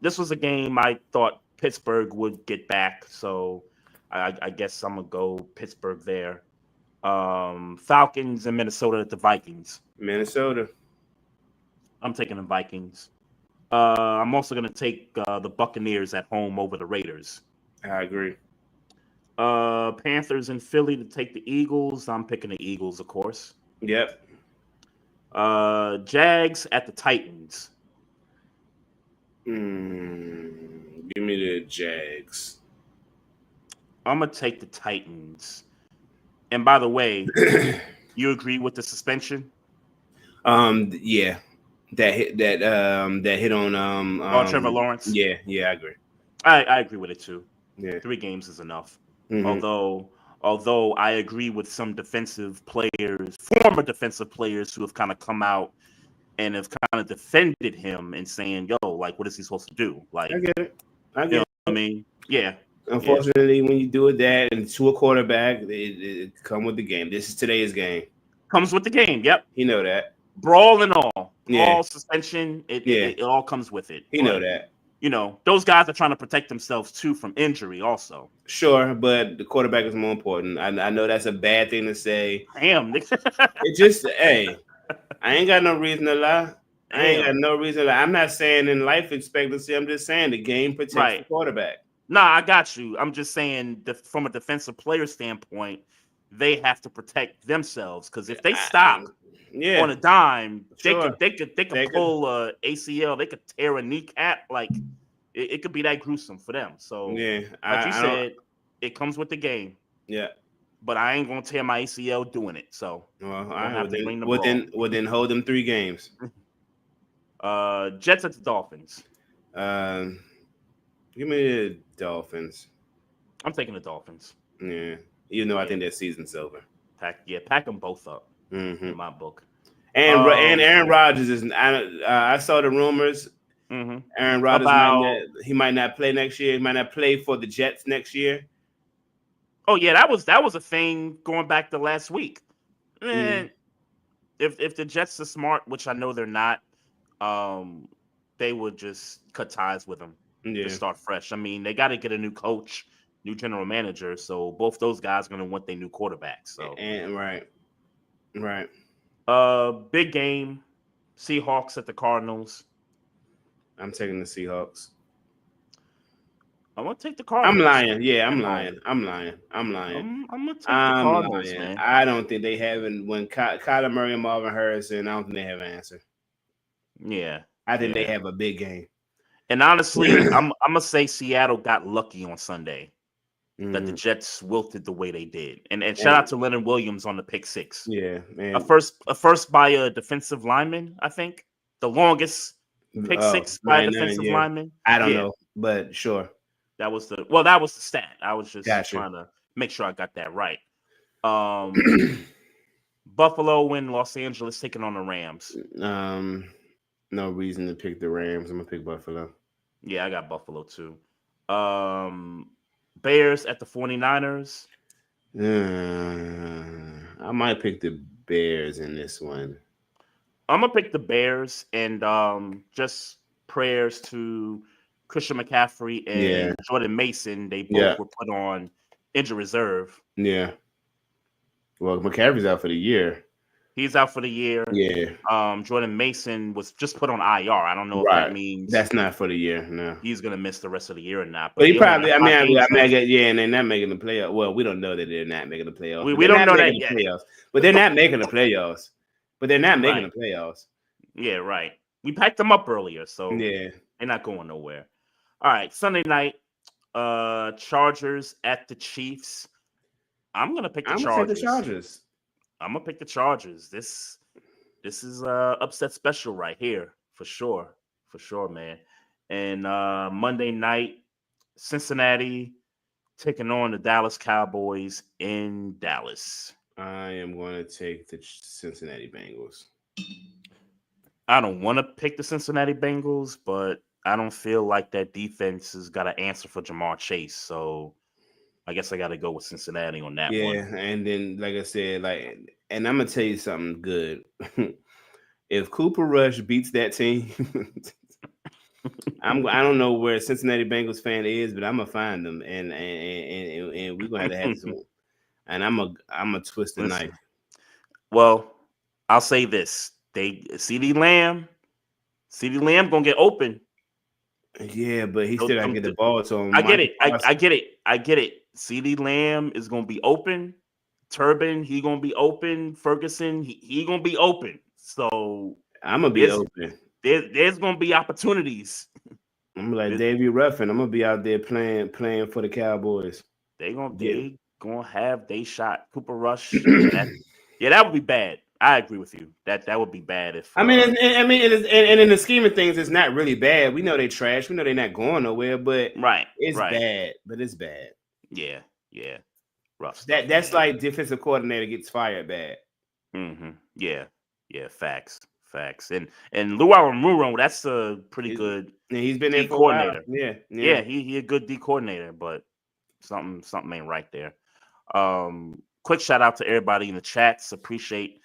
This was a game I thought Pittsburgh would get back, so I guess I'm gonna go Pittsburgh there. Falcons and Minnesota at the Vikings. Minnesota. I'm taking the Vikings. I'm also gonna take the Buccaneers at home over the Raiders. I agree. Panthers and Philly to take the Eagles. I'm picking the Eagles, of course. Yep. Jags at the Titans. Give me the Jags. I'm gonna take the Titans. And by the way, you agree with the suspension? Yeah. That hit on Trevor Lawrence. Yeah, I agree. I agree with it too. Yeah. 3 games is enough. Mm-hmm. Although I agree with some former defensive players who have kind of come out and have kind of defended him and saying, "Yo, like, what is he supposed to do?" Like, I get it. You know what I mean? Yeah. Unfortunately, when you do that and to a quarterback, it come with the game. This is today's game. Comes with the game. Yep. You know that. Brawl and all. Yeah. Brawl, suspension. It all comes with it. You know that. You know, those guys are trying to protect themselves too from injury also. Sure, but the quarterback is more important. I know that's a bad thing to say. Damn. It just, hey, I ain't got no reason to lie. I'm not saying in life expectancy. I'm just saying the game protects the quarterback. Nah, I got you. I'm just saying from a defensive player standpoint, they have to protect themselves because if they stop on a dime, they could pull a ACL, they could tear a kneecap. Like it could be that gruesome for them. So like you said, it comes with the game. Yeah. But I ain't gonna tear my ACL doing it. So then hold them 3 games. Jets at the Dolphins. Give me the Dolphins. I'm taking the Dolphins. Yeah. I think that season's over. Pack them both up in my book. And Aaron Rodgers is. I saw the rumors. Mm-hmm. Aaron Rodgers might not play next year. He might not play for the Jets next year. Oh yeah, that was a thing going back to last week. If the Jets are smart, which I know they're not, they would just cut ties with him to start fresh. I mean, they got to get a new coach, new general manager. So both those guys are going to want their new quarterback. So right. Big game, Seahawks at the Cardinals. I'm taking the Seahawks. I'm gonna take the Cardinals. I'm lying. Yeah, I'm lying. I'm gonna take the Cardinals, man. I don't think they haven't. When Kyler Murray and Marvin Harrison, I don't think they have an answer. Yeah, I think they have a big game. And honestly, I'm gonna say Seattle got lucky on Sunday that the Jets wilted the way they did. And shout out to Leonard Williams on the pick 6. Yeah, man. A first by a defensive lineman, I think. The longest pick 6 by a defensive lineman. I don't know, but sure. That was the stat. I was just trying to make sure I got that right. Buffalo and Los Angeles taking on the Rams. No reason to pick the Rams. I'm gonna pick Buffalo. Yeah, I got Buffalo too. Bears at the 49ers. I might pick the Bears in this one. I'm gonna pick the Bears and just prayers to Christian McCaffrey and Jordan Mason. They both were put on injured reserve. Yeah. Well, McCaffrey's out for the year. He's out for the year. Yeah. Jordan Mason was just put on IR. I don't know if that means that's not for the year. No, he's gonna miss the rest of the year or not. But he probably. I guess, and they're not making the playoffs. Well, we don't know that they're not making the playoffs. We don't know that yet. But they're not making the playoffs. But they're not making the playoffs. Yeah, right. We packed them up earlier, so yeah, they're not going nowhere. All right, Sunday night, Chargers at the Chiefs. I'm gonna pick the Chargers. I'm gonna pick the Chargers. This is upset special right here for sure, man. And Monday night, Cincinnati taking on the Dallas Cowboys in Dallas. I am going to take the Cincinnati Bengals. I don't want to pick the Cincinnati Bengals, but I don't feel like that defense has got to answer for Jamar Chase. So I guess I got to go with Cincinnati on that one. Yeah, and then, like I said, and I'm going to tell you something good. If Cooper Rush beats that team, I don't know where Cincinnati Bengals fan is, but I'm going to find them, and we're going to have some. And I'm a twist the knife. Well, I'll say this. CeeDee Lamb gonna get open. Yeah, but he still gotta get the ball to him. I get it. CeeDee Lamb is gonna be open. Turbin, he gonna be open. Ferguson, he gonna be open. So I'm gonna be open. There's gonna be opportunities. I'm like Davey Ruffin. I'm gonna be out there playing for the Cowboys. They gonna have they shot. Cooper Rush. That would be bad. I agree with you. That would be bad if. And in the scheme of things, it's not really bad. We know they trash. We know they're not going nowhere. But it's bad. But it's bad. Yeah. Rough stuff, that's like defensive coordinator gets fired bad. Mm-hmm. Yeah. Facts. And Lou Aramuro, that's a pretty good. Yeah, he's been there for coordinator. A while. Yeah. He a good D coordinator, but something ain't right there. Quick shout out to everybody in the chats. Appreciate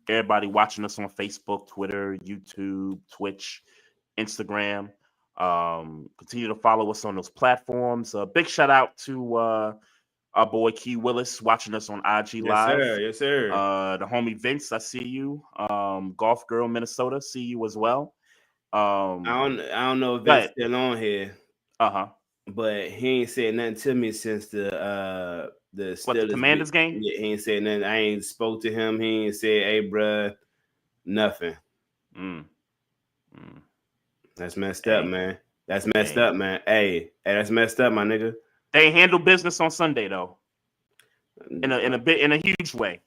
everybody watching us on Facebook, Twitter, YouTube, Twitch, Instagram. Continue to follow us on those platforms. Big shout out to our boy Key Willis watching us on IG Live. Yes, sir. The homie Vince, I see you. Golf Girl Minnesota, see you as well. I don't know if Vince's still on here. But he ain't said nothing to me since the Commanders game? Yeah, he ain't said nothing. I ain't spoke to him. He ain't said, "Hey, bruh," nothing. That's messed up, man. That's messed up, man. Hey, that's messed up, my nigga. They handle business on Sunday though, in a huge way.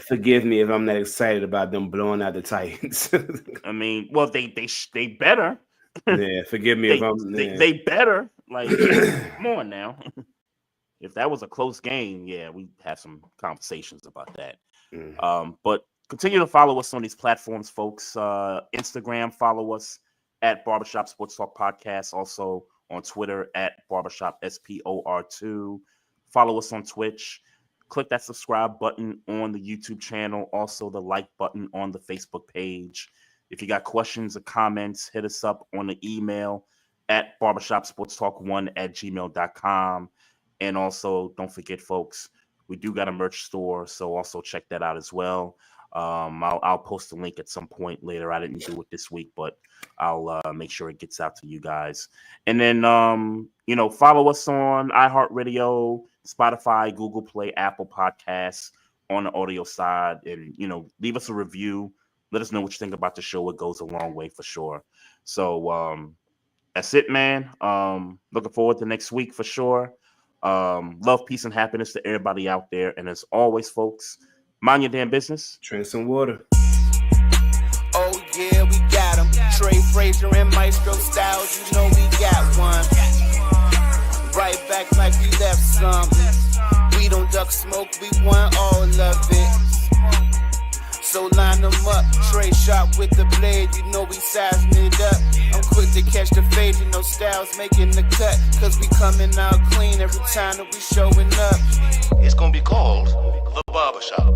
Forgive me if I'm not excited about them blowing out the Titans. I mean, well, they better. Yeah, forgive me if I'm. They better. Like, come on now. If that was a close game, yeah, we have some conversations about that. But continue to follow us on these platforms, folks. Instagram, follow us at Barbershop Sports Talk Podcast. Also on Twitter at Barbershop SPOR2. Follow us on Twitch. Click that subscribe button on the YouTube channel. Also the like button on the Facebook page. If you got questions or comments, hit us up on the email at barbershopsportstalk1@gmail.com. And also, don't forget, folks, we do got a merch store, so also check that out as well. I'll post a link at some point later. I didn't do it this week, but I'll make sure it gets out to you guys. And then, follow us on iHeartRadio, Spotify, Google Play, Apple Podcasts on the audio side. And, leave us a review. Let us know what you think about the show. It goes a long way for sure. So that's it, man. Looking forward to next week for sure. Love, peace, and happiness to everybody out there. And as always, folks, mind your damn business. Drink some water. Oh, yeah, we got him. Trey, Frazier, and Maestro Styles, we got one. Right back like we left some. We don't duck smoke, we want all of it. So line them up, Trey shot with the blade, we sizing it up. I'm quick to catch the fade, Styles making the cut. Cause we coming out clean every time that we showing up. It's gonna be called The Barbershop.